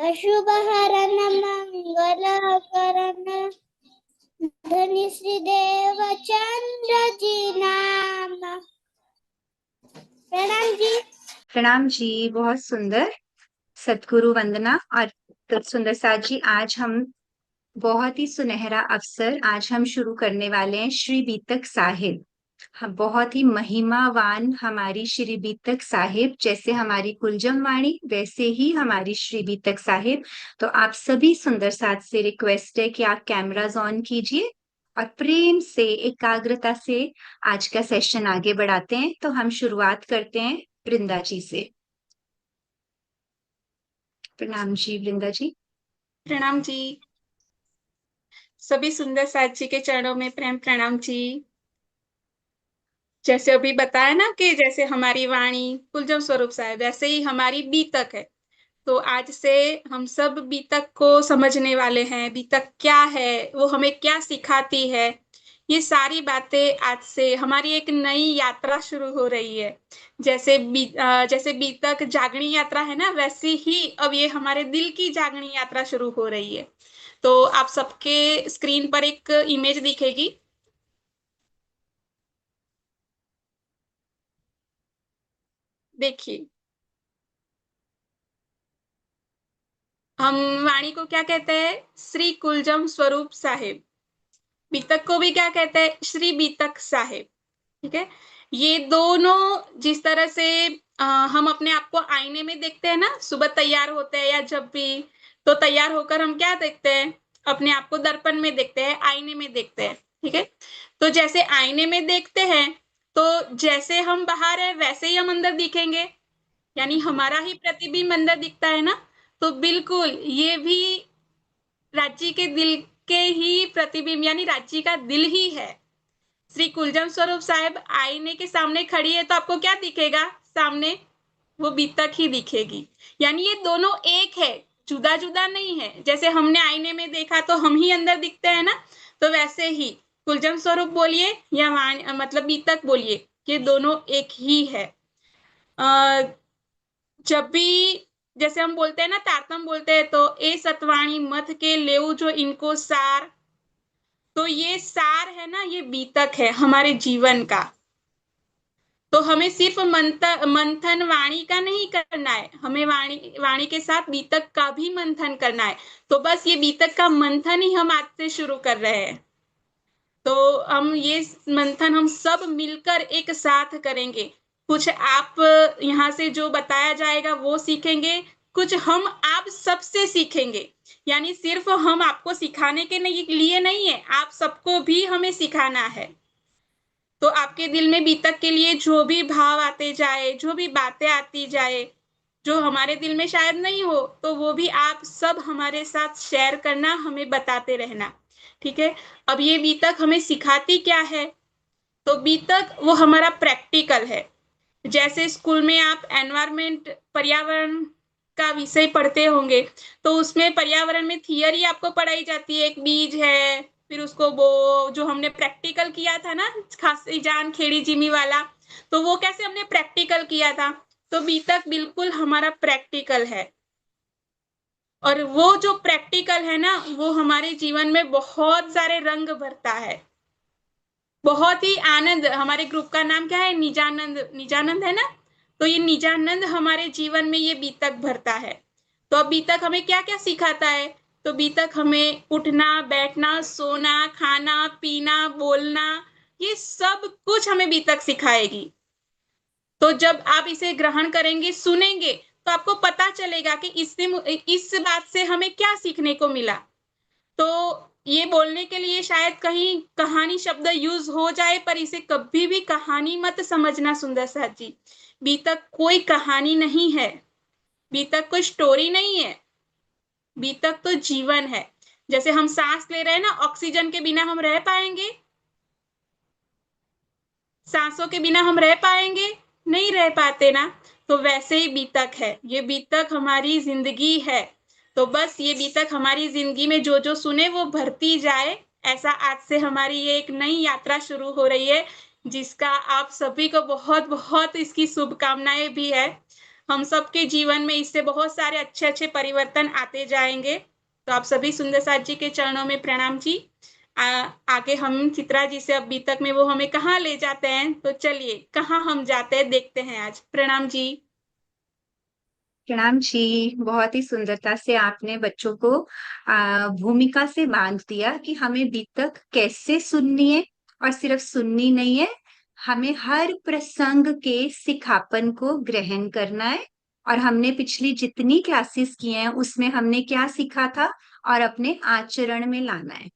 अशुभहरण मंगलकरण धनी श्री देवचंद्र जी नाम। प्रणाम जी। प्रणाम जी, बहुत सुंदर। सतगुरु वंदना। और सुंदर साथ जी, आज हम बहुत ही सुनहरा अवसर आज हम शुरू करने वाले हैं श्री बीतक साहिब। हम बहुत ही महिमावान हमारी श्री बीतक साहिब, जैसे हमारी कुलजम वाणी वैसे ही हमारी श्री बीतक साहिब। तो आप सभी सुंदर साथ से रिक्वेस्ट है कि आप कैमरास ऑन कीजिए और प्रेम से एकाग्रता से आज का सेशन आगे बढ़ाते हैं। तो हम शुरुआत करते हैं वृंदा जी से। प्रणाम जी वृंदा जी। प्रणाम जी। सभी सुंदर साथ जी के चरणों में प्रेम प्रणाम जी। जैसे अभी बताया ना कि जैसे हमारी वाणी कुलजम स्वरूप साहिब, वैसे ही हमारी बीतक है। तो आज से हम सब बीतक को समझने वाले हैं। बीतक क्या है, वो हमें क्या सिखाती है, ये सारी बातें आज से हमारी एक नई यात्रा शुरू हो रही है। जैसे बीतक जागनी यात्रा है ना, वैसे ही अब ये हमारे दिल की जागनी यात्रा शुरू हो रही है। तो आप सबके स्क्रीन पर एक इमेज दिखेगी। देखिए, हम वाणी को क्या कहते हैं? श्री कुलजम स्वरूप साहिब। बीतक को भी क्या कहते हैं? श्री बीतक साहिब। ठीक है। ये दोनों जिस तरह से हम अपने आप को आईने में देखते हैं ना, सुबह तैयार होते हैं या जब भी, तो तैयार होकर हम क्या देखते हैं? अपने आप को दर्पण में देखते हैं, आईने में देखते हैं। ठीक है। तो जैसे आईने में देखते हैं, तो जैसे हम बाहर है वैसे ही हम अंदर दिखेंगे, यानी हमारा ही प्रतिबिंब अंदर दिखता है ना। तो बिल्कुल ये भी राज्य के दिल के ही प्रतिबिंब, यानी राज्य का दिल ही है। श्री कुलजम स्वरूप साहिब आईने के सामने खड़ी है तो आपको क्या दिखेगा सामने? वो बीतक ही दिखेगी। यानी ये दोनों एक है, जुदा जुदा नहीं है। जैसे हमने आईने में देखा तो हम ही अंदर दिखते हैं ना, तो वैसे ही कुलजम स्वरूप बोलिए या मतलब बीतक बोलिए, ये दोनों एक ही है। जब भी जैसे हम बोलते हैं ना, तारतम बोलते हैं, तो ए सतवाणी मथ के लेऊ जो इनको सार, तो ये सार है ना, ये बीतक है हमारे जीवन का। तो हमें सिर्फ मंथन वाणी का नहीं करना है, हमें वाणी के साथ बीतक का भी मंथन करना है। तो बस ये बीतक का मंथन ही हम आज से शुरू कर रहे हैं। तो हम ये मंथन हम सब मिलकर एक साथ करेंगे। कुछ आप यहाँ से जो बताया जाएगा वो सीखेंगे, कुछ हम आप सबसे सीखेंगे। यानी सिर्फ हम आपको सिखाने के लिए नहीं है, आप सबको भी हमें सिखाना है। तो आपके दिल में बीतक के लिए जो भी भाव आते जाए, जो भी बातें आती जाए, जो हमारे दिल में शायद नहीं हो, तो वो भी आप सब हमारे साथ शेयर करना, हमें बताते रहना। ठीक है। अब ये बीतक हमें सिखाती क्या है? तो बीतक वो हमारा प्रैक्टिकल है। जैसे स्कूल में आप एनवायरमेंट, पर्यावरण का विषय पढ़ते होंगे, तो उसमें पर्यावरण में थियरी आपको पढ़ाई जाती है, एक बीज है, फिर उसको वो जो हमने प्रैक्टिकल किया था ना, खासी जान खेड़ी जिमी वाला, तो वो कैसे हमने प्रैक्टिकल किया था। तो बीतक बिल्कुल हमारा प्रैक्टिकल है। और वो जो प्रैक्टिकल है ना, वो हमारे जीवन में बहुत सारे रंग भरता है, बहुत ही आनंद। हमारे ग्रुप का नाम क्या है? निजानंद। निजानंद है ना। तो ये निजानंद हमारे जीवन में ये बीतक भरता है। तो अब बीतक हमें क्या क्या सिखाता है? तो बीतक हमें उठना, बैठना, सोना, खाना, पीना, बोलना, ये सब कुछ हमें बीतक सिखाएगी। तो जब आप इसे ग्रहण करेंगे, सुनेंगे, तो आपको पता चलेगा कि इस बात से हमें क्या सीखने को मिला। तो ये बोलने के लिए शायद कहीं कहानी शब्द यूज हो जाए, पर इसे कभी भी कहानी मत समझना सुंदर साथ जी। बीतक कोई कहानी नहीं है, बीतक कोई स्टोरी नहीं है, बीतक तो जीवन है। जैसे हम सांस ले रहे हैं ना, ऑक्सीजन के बिना हम रह पाएंगे? सांसों के बिना हम रह पाएंगे? नहीं रह पाते ना। तो वैसे ही बीतक है, ये बीतक हमारी जिंदगी है। तो बस ये बीतक हमारी जिंदगी में जो जो सुने वो भरती जाए। ऐसा आज से हमारी ये एक नई यात्रा शुरू हो रही है, जिसका आप सभी को बहुत बहुत इसकी शुभकामनाएं भी है। हम सबके जीवन में इससे बहुत सारे अच्छे अच्छे परिवर्तन आते जाएंगे। तो आप सभी सुंदर साथ जी के चरणों में प्रणाम जी। आगे हम चित्रा जी से अब बीतक में वो हमें कहाँ ले जाते हैं, तो चलिए कहाँ हम जाते हैं देखते हैं आज। प्रणाम जी। प्रणाम जी। बहुत ही सुंदरता से आपने बच्चों को भूमिका से बांध दिया कि हमें बीतक कैसे सुननी है, और सिर्फ सुननी नहीं है, हमें हर प्रसंग के सिखापन को ग्रहण करना है। और हमने पिछली जितनी क्लासेस की हैं उसमें हमने क्या सीखा था और अपने आचरण में लाना है,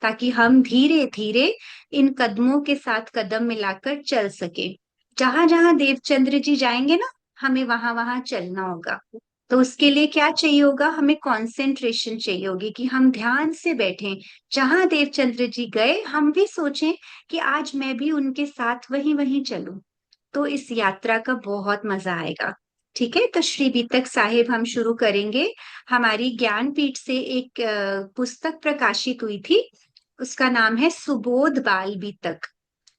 ताकि हम धीरे धीरे इन कदमों के साथ कदम मिलाकर चल सके। जहां जहां देवचंद्र जी जाएंगे ना, हमें वहां वहां चलना होगा। तो उसके लिए क्या चाहिए होगा, हमें कंसंट्रेशन चाहिए होगी कि हम ध्यान से बैठें। जहां देवचंद्र जी गए हम भी सोचें कि आज मैं भी उनके साथ वहीं वहीं चलूं। तो इस यात्रा का बहुत मजा आएगा। ठीक है, तो श्री बीतक साहिब हम शुरू करेंगे। हमारी ज्ञानपीठ से एक पुस्तक प्रकाशित हुई थी, उसका नाम है सुबोध बाल बीतक।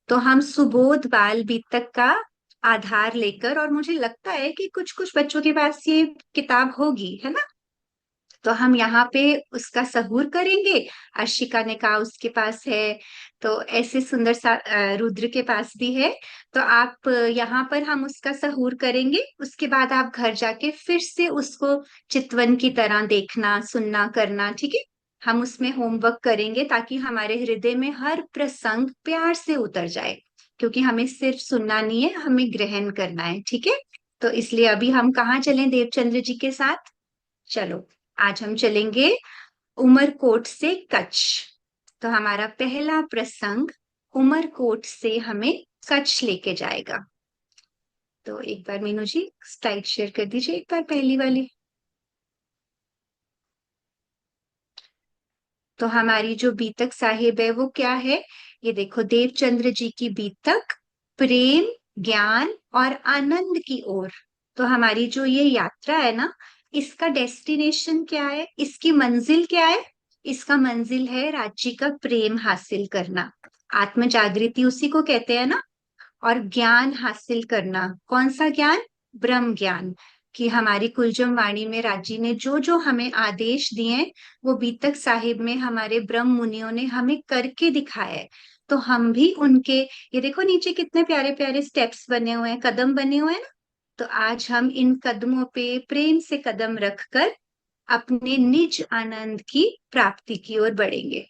तो हम सुबोध बाल बीतक का आधार लेकर, और मुझे लगता है कि कुछ कुछ बच्चों के पास ये किताब होगी, है ना, तो हम यहाँ पे उसका सहूर करेंगे। अर्शिका ने कहा उसके पास है, तो ऐसे सुंदर सा रुद्र के पास भी है। तो आप यहाँ पर हम उसका सहूर करेंगे, उसके बाद आप घर जाके फिर से उसको चितवन की तरह देखना सुनना करना, ठीक है। हम उसमें होमवर्क करेंगे ताकि हमारे हृदय में हर प्रसंग प्यार से उतर जाए, क्योंकि हमें सिर्फ सुनना नहीं है, हमें ग्रहण करना है, ठीक है। तो इसलिए अभी हम कहाँ चलें देवचंद्र जी के साथ? चलो, आज हम चलेंगे उमरकोट से कच्छ। तो हमारा पहला प्रसंग उमरकोट से हमें कच्छ लेके जाएगा। तो एक बार मीनू जी स्लाइड शेयर कर दीजिए, एक बार पहली वाली। तो हमारी जो बीतक साहिब है वो क्या है, ये देखो, देवचंद्र जी की बीतक प्रेम, ज्ञान और आनंद की ओर। तो हमारी जो ये यात्रा है ना, इसका डेस्टिनेशन क्या है, इसकी मंजिल क्या है? इसका मंजिल है राज्य का प्रेम हासिल करना। आत्म जागृति उसी को कहते हैं ना। और ज्ञान हासिल करना, कौन सा ज्ञान? ब्रह्म ज्ञान। कि हमारी कुलजम वाणी में राजी ने जो जो हमें आदेश दिए हैं, वो बीतक साहिब में हमारे ब्रह्म मुनियों ने हमें करके दिखाया है। तो हम भी उनके, ये देखो नीचे कितने प्यारे प्यारे स्टेप्स बने हुए हैं, कदम बने हुए हैं ना। तो आज हम इन कदमों पे प्रेम से कदम रखकर अपने निज आनंद की प्राप्ति की ओर बढ़ेंगे।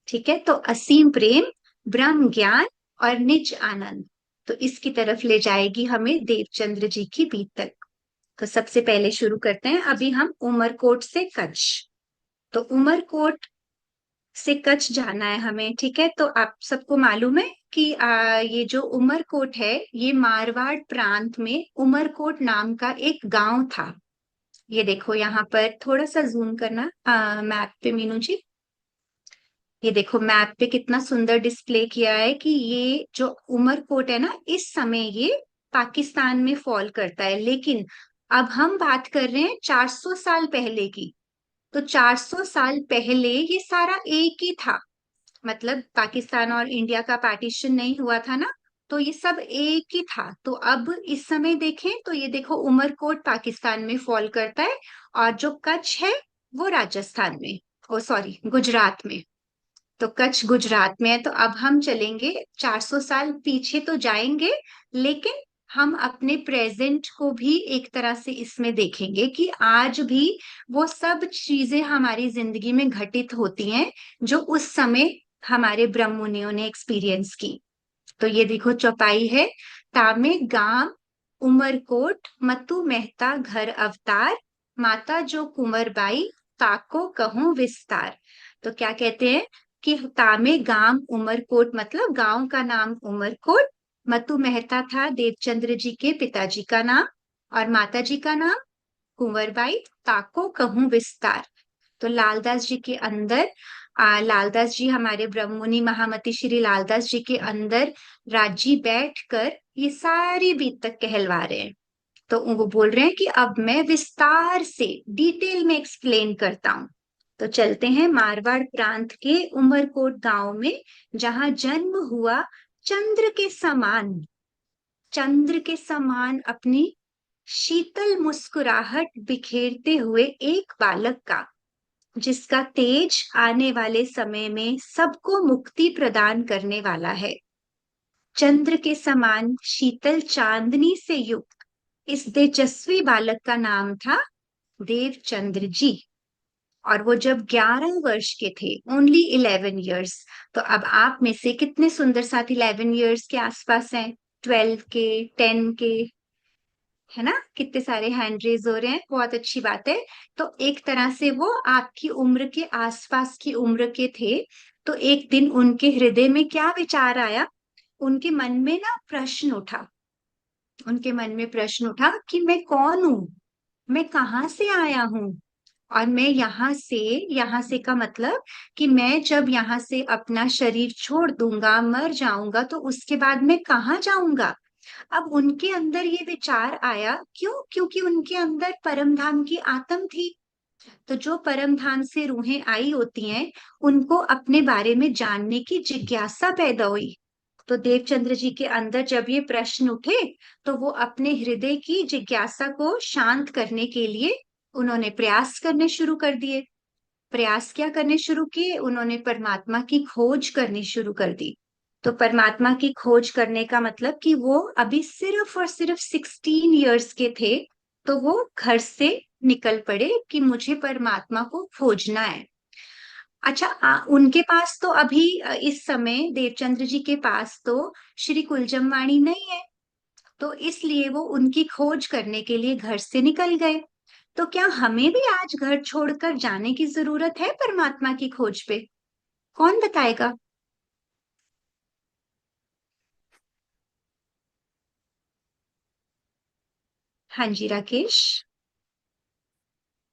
ठीक है, तो असीम प्रेम, ब्रह्म ज्ञान और निज आनंद, तो इसकी तरफ ले जाएगी हमें देवचंद्र जी की बीतक। तो सबसे पहले शुरू करते हैं, अभी हम उमरकोट से कच्छ। तो उमरकोट से कच्छ जाना है हमें, ठीक है। तो आप सबको मालूम है कि ये जो उमरकोट है, ये मारवाड़ प्रांत में उमरकोट नाम का एक गांव था। ये देखो यहाँ पर थोड़ा सा जूम करना मैप पे मीनू जी। ये देखो मैप पे कितना सुंदर डिस्प्ले किया है कि ये जो उमरकोट है ना, इस समय ये पाकिस्तान में फॉल करता है। लेकिन अब हम बात कर रहे हैं 400 साल पहले की। तो 400 साल पहले ये सारा एक ही था, मतलब पाकिस्तान और इंडिया का पार्टीशन नहीं हुआ था ना, तो ये सब एक ही था। तो अब इस समय देखें तो ये देखो उमरकोट पाकिस्तान में फॉल करता है, और जो कच्छ है वो राजस्थान में, ओ सॉरी गुजरात में। तो कच्छ गुजरात में है। तो अब हम चलेंगे 400 साल पीछे तो जाएंगे, लेकिन हम अपने प्रेजेंट को भी एक तरह से इसमें देखेंगे कि आज भी वो सब चीजें हमारी जिंदगी में घटित होती हैं जो उस समय हमारे ब्रह्म मुनियों ने एक्सपीरियंस की। तो ये देखो चौपाई है, तामे गांव उमरकोट मतु मेहता घर अवतार, माता जो कुंवरबाई ताको कहूं विस्तार। तो क्या कहते हैं कि तामे गांव उमरकोट, मतलब गांव का नाम उमरकोट। मतु मेहता था देवचंद्र जी के पिताजी का नाम, और माता जी का नाम कुंवरबाई, ताको कहूं विस्तार। तो लालदास जी के अंदर लालदास जी हमारे ब्रह्ममुनि महामति श्री लालदास जी के अंदर राजी बैठकर ये सारी बीतक कहलवा रहे हैं। तो वो बोल रहे हैं कि अब मैं विस्तार से डिटेल में एक्सप्लेन करता हूँ। तो चलते हैं मारवाड़ प्रांत के उमरकोट गांव में, जहां जन्म हुआ चंद्र के समान, चंद्र के समान अपनी शीतल मुस्कुराहट बिखेरते हुए एक बालक का, जिसका तेज आने वाले समय में सबको मुक्ति प्रदान करने वाला है। चंद्र के समान शीतल चांदनी से युक्त इस तेजस्वी बालक का नाम था देवचंद्र जी। और वो जब 11 वर्ष के थे, ओनली 11 years, तो अब आप में से कितने सुंदर साथ 11 years के आसपास हैं? 12 के, 10 के, है ना? कितने सारे हैंड रेज हो रहे हैं, बहुत अच्छी बात है। तो एक तरह से वो आपकी उम्र के आसपास की उम्र के थे। तो एक दिन उनके हृदय में क्या विचार आया? उनके मन में ना प्रश्न उठा। उनके मन में प्रश्न उठा कि मैं कौन हूं, मैं कहाँ से आया हूँ, और मैं यहाँ से का मतलब कि मैं जब यहाँ से अपना शरीर छोड़ दूंगा, मर जाऊंगा, तो उसके बाद मैं कहाँ जाऊंगा। अब उनके अंदर ये विचार आया, क्यों? क्योंकि उनके अंदर परम धाम की आत्म थी। तो जो परम धाम से रूहें आई होती हैं, उनको अपने बारे में जानने की जिज्ञासा पैदा हुई। तो देवचंद्र जी के अंदर जब ये प्रश्न उठे, तो वो अपने हृदय की जिज्ञासा को शांत करने के लिए उन्होंने प्रयास करने शुरू कर दिए। प्रयास क्या करने शुरू किए? उन्होंने परमात्मा की खोज करनी शुरू कर दी। तो परमात्मा की खोज करने का मतलब कि वो अभी सिर्फ और सिर्फ 16 years के थे, तो वो घर से निकल पड़े कि मुझे परमात्मा को खोजना है। अच्छा, उनके पास तो अभी इस समय देवचंद्र जी के पास तो श्री कुलजम वाणी नहीं है, तो इसलिए वो उनकी खोज करने के लिए घर से निकल गए। तो क्या हमें भी आज घर छोड़कर जाने की जरूरत है परमात्मा की खोज पे? कौन बताएगा? हाँ जी, राकेश।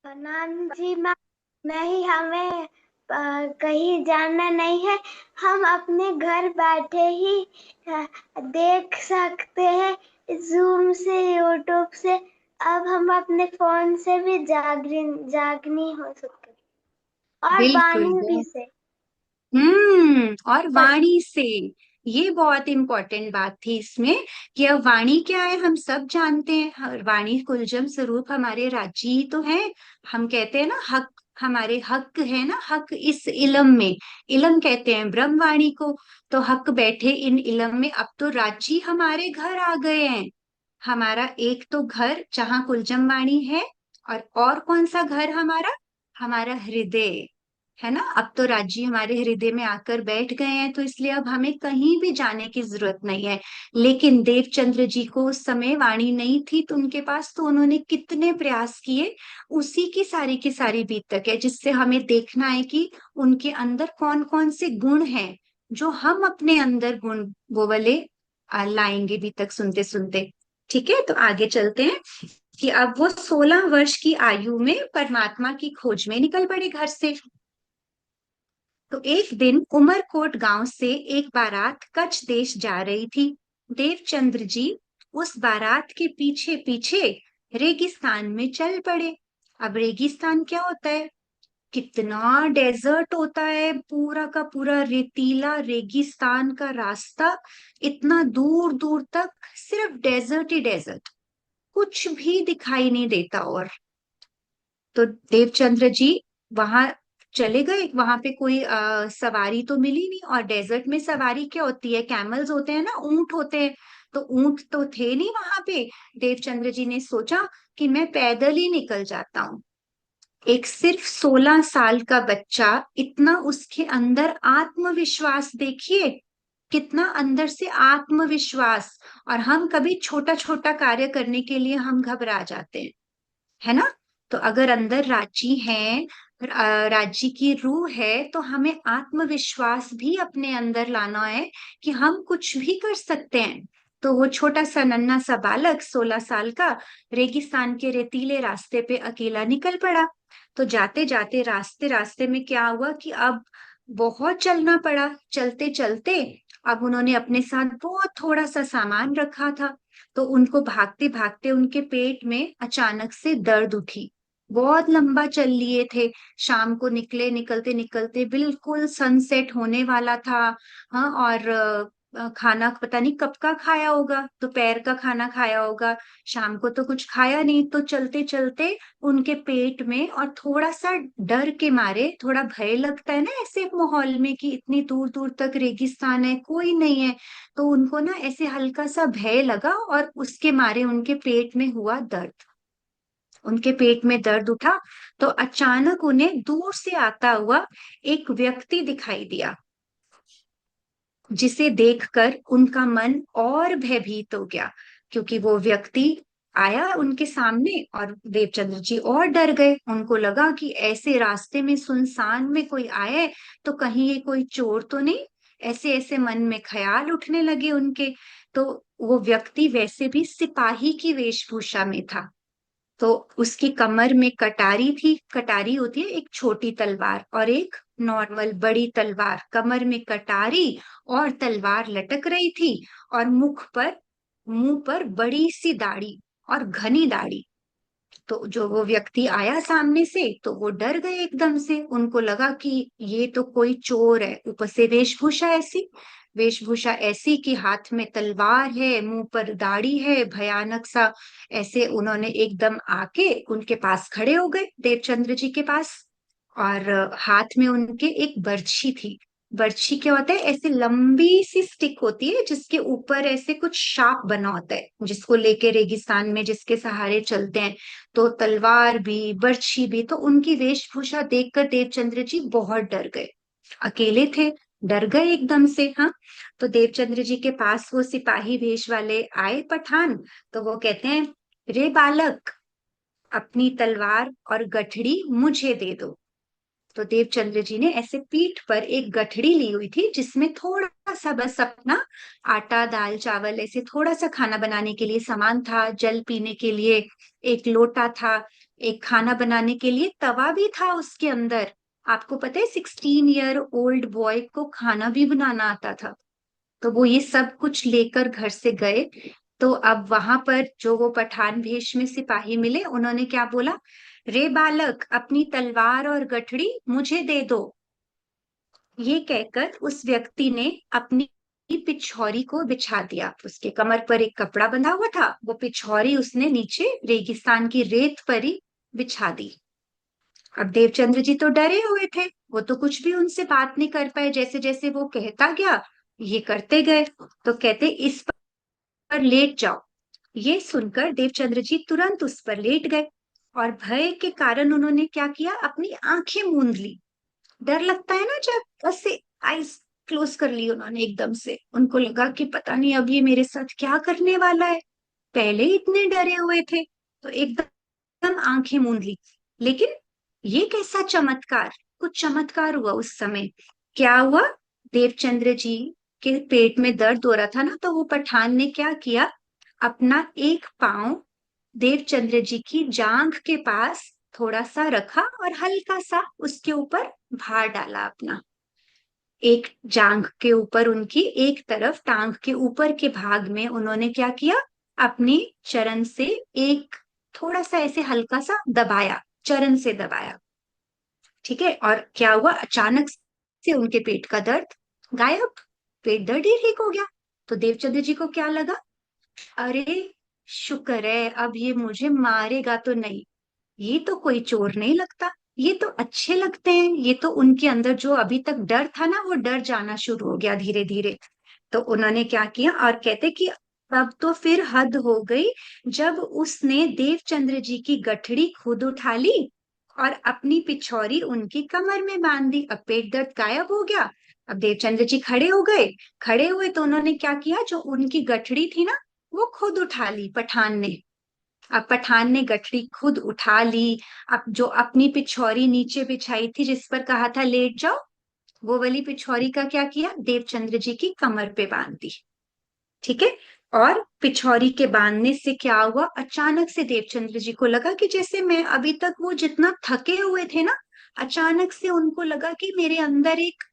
नाम जी नहीं, हमें कहीं जाना नहीं है। हम अपने घर बैठे ही देख सकते हैं, जूम से, यूट्यूब से। अब हम अपने फोन से भी जागनी हो सकते, और बिल्कुल। वाणी भी से। और वाणी से, ये बहुत इंपॉर्टेंट बात थी इसमें, कि अब वाणी क्या है हम सब जानते हैं। वाणी कुलजम स्वरूप हमारे राज्य ही तो है। हम कहते हैं ना हक, हमारे हक है ना, हक इस इलम में। इलम कहते हैं ब्रह्म वाणी को। तो हक बैठे इन इलम में, अब तो राज्य हमारे घर आ गए हैं। हमारा एक तो घर जहाँ कुलजम वाणी है, और कौन सा घर हमारा? हमारा हृदय, है ना। अब तो राज्य हमारे हृदय में आकर बैठ गए हैं, तो इसलिए अब हमें कहीं भी जाने की जरूरत नहीं है। लेकिन देवचंद्र जी को उस समय वाणी नहीं थी, तो उनके पास तो उन्होंने कितने प्रयास किए। उसी की सारी बीतक है, जिससे हमें देखना है कि उनके अंदर कौन कौन से गुण हैं, जो हम अपने अंदर गुण वो वाले लाएंगे बीतक सुनते सुनते। ठीक है, तो आगे चलते हैं कि अब वो 16 वर्ष की आयु में परमात्मा की खोज में निकल पड़े घर से। तो एक दिन उमरकोट गांव से एक बारात कच्छ देश जा रही थी। देवचंद्र जी उस बारात के पीछे पीछे रेगिस्तान में चल पड़े। अब रेगिस्तान क्या होता है? कितना डेजर्ट होता है, पूरा का पूरा रेतीला रेगिस्तान का रास्ता, इतना दूर दूर तक सिर्फ डेजर्ट ही डेजर्ट, कुछ भी दिखाई नहीं देता। और तो देवचंद्र जी वहां चले गए। वहां पे कोई सवारी तो मिली नहीं, और डेजर्ट में सवारी क्या होती है? कैमल्स होते हैं ना, ऊंट होते हैं। तो ऊंट तो थे नहीं वहां पे। देवचंद्र जी ने सोचा कि मैं पैदल ही निकल जाता हूँ। एक सिर्फ 16 साल का बच्चा, इतना उसके अंदर आत्मविश्वास देखिए, कितना अंदर से आत्मविश्वास। और हम कभी छोटा छोटा कार्य करने के लिए हम घबरा जाते हैं, है ना। तो अगर अंदर रांची है, राज्य की रूह है, तो हमें आत्मविश्वास भी अपने अंदर लाना है कि हम कुछ भी कर सकते हैं। तो वो छोटा सा नन्हा सा बालक 16 साल का रेगिस्तान के रेतीले रास्ते पे अकेला निकल पड़ा। तो जाते जाते रास्ते रास्ते में क्या हुआ कि अब बहुत चलना पड़ा। चलते चलते अब उन्होंने अपने साथ बहुत थोड़ा सा सामान रखा था। तो उनको भागते भागते उनके पेट में अचानक से दर्द उठी। बहुत लंबा चल लिए थे, शाम को निकले, निकलते निकलते बिल्कुल सनसेट होने वाला था। हाँ, और खाना पता नहीं कब का खाया होगा, दोपहर का खाना खाया होगा, शाम को तो कुछ खाया नहीं। तो चलते चलते उनके पेट में, और थोड़ा सा डर के मारे, थोड़ा भय लगता है ना ऐसे माहौल में कि इतनी दूर दूर तक रेगिस्तान है, कोई नहीं है, तो उनको ना ऐसे हल्का सा भय लगा, और उसके मारे उनके पेट में हुआ दर्द। उनके पेट में दर्द उठा, तो अचानक उन्हें दूर से आता हुआ एक व्यक्ति दिखाई दिया, जिसे देखकर उनका मन और भयभीत हो गया, क्योंकि वो व्यक्ति आया उनके सामने, और देवचंद्र जी और डर गए। उनको लगा कि ऐसे रास्ते में सुनसान में कोई आए, तो कहीं ये कोई चोर तो नहीं। ऐसे ऐसे मन में ख्याल उठने लगे उनके। तो वो व्यक्ति वैसे भी सिपाही की वेशभूषा में था। तो उसकी कमर में कटारी थी। कटारी होती है एक छोटी तलवार, और एक नॉर्मल बड़ी तलवार। कमर में कटारी और तलवार लटक रही थी, और मुंह पर बड़ी सी दाढ़ी, और घनी दाढ़ी। तो जो वो व्यक्ति आया सामने से, तो वो डर गए एकदम से। उनको लगा कि ये तो कोई चोर है, ऊपर से वेशभूषा ऐसी कि हाथ में तलवार है, मुंह पर दाढ़ी है, भयानक सा। ऐसे उन्होंने एकदम आके उनके पास खड़े हो गए, देवचंद्र जी के पास। और हाथ में उनके एक बर्छी थी। बर्छी क्या होता है? ऐसे लंबी सी स्टिक होती है, जिसके ऊपर ऐसे कुछ शार्प बना होता है, जिसको लेके रेगिस्तान में जिसके सहारे चलते हैं। तो तलवार भी, बर्छी भी। तो उनकी वेशभूषा देखकर देवचंद्र जी बहुत डर गए। अकेले थे, डर गए एकदम से। हाँ, तो देवचंद्र जी के पास वो सिपाही वेश वाले आए, पठान। तो वो कहते हैं, रे बालक, अपनी तलवार और गठड़ी मुझे दे दो। तो देवचंद्र जी ने ऐसे पीठ पर एक गठड़ी ली हुई थी, जिसमें थोड़ा सा बस अपना आटा, दाल, चावल, ऐसे थोड़ा सा खाना बनाने के लिए सामान था। जल पीने के लिए एक लोटा था। एक खाना बनाने के लिए तवा भी था उसके अंदर। आपको पता है 16 ईयर ओल्ड बॉय को खाना भी बनाना आता था। तो वो ये सब कुछ लेकर घर से गए। तो अब वहां पर जो वो पठान भेष में सिपाही मिले, उन्होंने क्या बोला, रे बालक, अपनी तलवार और गठड़ी मुझे दे दो। ये कहकर उस व्यक्ति ने अपनी पिछौरी को बिछा दिया। उसके कमर पर एक कपड़ा बंधा हुआ था, वो पिछौरी उसने नीचे रेगिस्तान की रेत पर ही बिछा दी। अब देवचंद्र जी तो डरे हुए थे, वो तो कुछ भी उनसे बात नहीं कर पाए। जैसे जैसे वो कहता गया, ये करते गए। तो कहते, इस पर लेट जाओ। ये सुनकर देवचंद्र जी तुरंत उस पर लेट गए, और भय के कारण उन्होंने क्या किया, अपनी आंखें मूंद ली। डर लगता है ना जब, ऐसे आईज क्लोज कर ली उन्होंने एकदम से। उनको लगा कि पता नहीं अब ये मेरे साथ क्या करने वाला है। पहले ही इतने डरे हुए थे, तो एकदम आंखें मूंद ली। लेकिन ये कैसा चमत्कार! कुछ चमत्कार हुआ उस समय। क्या हुआ, देवचंद्र जी के पेट में दर्द हो रहा था ना, तो वो पठान ने क्या किया, अपना एक पाँव देवचंद्र जी की जांघ के पास थोड़ा सा रखा, और हल्का सा उसके ऊपर भार डाला अपना। एक जांघ के ऊपर, उनकी एक तरफ टांग के ऊपर के भाग में उन्होंने क्या किया, अपनी चरण से एक थोड़ा सा ऐसे हल्का सा दबाया, चरण से दबाया। ठीक है, और क्या हुआ, अचानक से उनके पेट का दर्द गायब। पेट दर्द ही ठीक हो गया। तो देवचंद्र जी को क्या लगा, अरे शुक्र है, अब ये मुझे मारेगा तो नहीं। ये तो कोई चोर नहीं लगता, ये तो अच्छे लगते हैं। ये तो उनके अंदर जो अभी तक डर था ना, वो डर जाना शुरू हो गया धीरे धीरे। तो उन्होंने क्या किया, और कहते कि अब तो फिर हद हो गई, जब उसने देवचंद्र जी की गठड़ी खुद उठा ली, और अपनी पिछौरी उनकी कमर में बांध दी। अब पेट दर्द गायब हो गया। अब देवचंद्र जी खड़े हो गए। खड़े हुए तो उन्होंने क्या किया, जो उनकी गठड़ी थी ना, वो खुद उठा ली पठान ने। अब पठान ने गठरी खुद उठा ली। अब जो अपनी पिछौरी नीचे बिछाई थी, जिस पर कहा था लेट जाओ, वो वाली पिछौरी का क्या किया, देवचंद्र जी की कमर पे बांध दी। ठीक है, और पिछौरी के बांधने से क्या हुआ, अचानक से देवचंद्र जी को लगा कि जैसे मैं अभी तक वो जितना थके हुए थे ना, अचानक से उनको लगा कि मेरे अंदर एक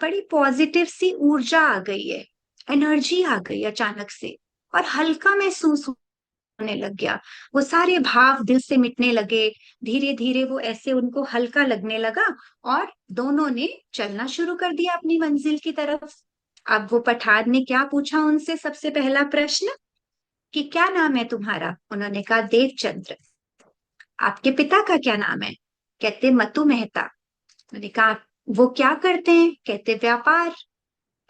बड़ी पॉजिटिव सी ऊर्जा आ गई है, एनर्जी आ गई अचानक से, और हल्का महसूस होने लग गया। वो सारे भाव दिल से मिटने लगे। धीरे धीरे वो ऐसे उनको हल्का लगने लगा, और दोनों ने चलना शुरू कर दिया अपनी मंजिल की तरफ। अब वो पठान ने क्या पूछा उनसे, सबसे पहला प्रश्न कि क्या नाम है तुम्हारा? उन्होंने कहा देवचंद्र। आपके पिता का क्या नाम है? कहते मतु मेहता। उन्होंने कहा वो क्या करते हैं? कहते व्यापार।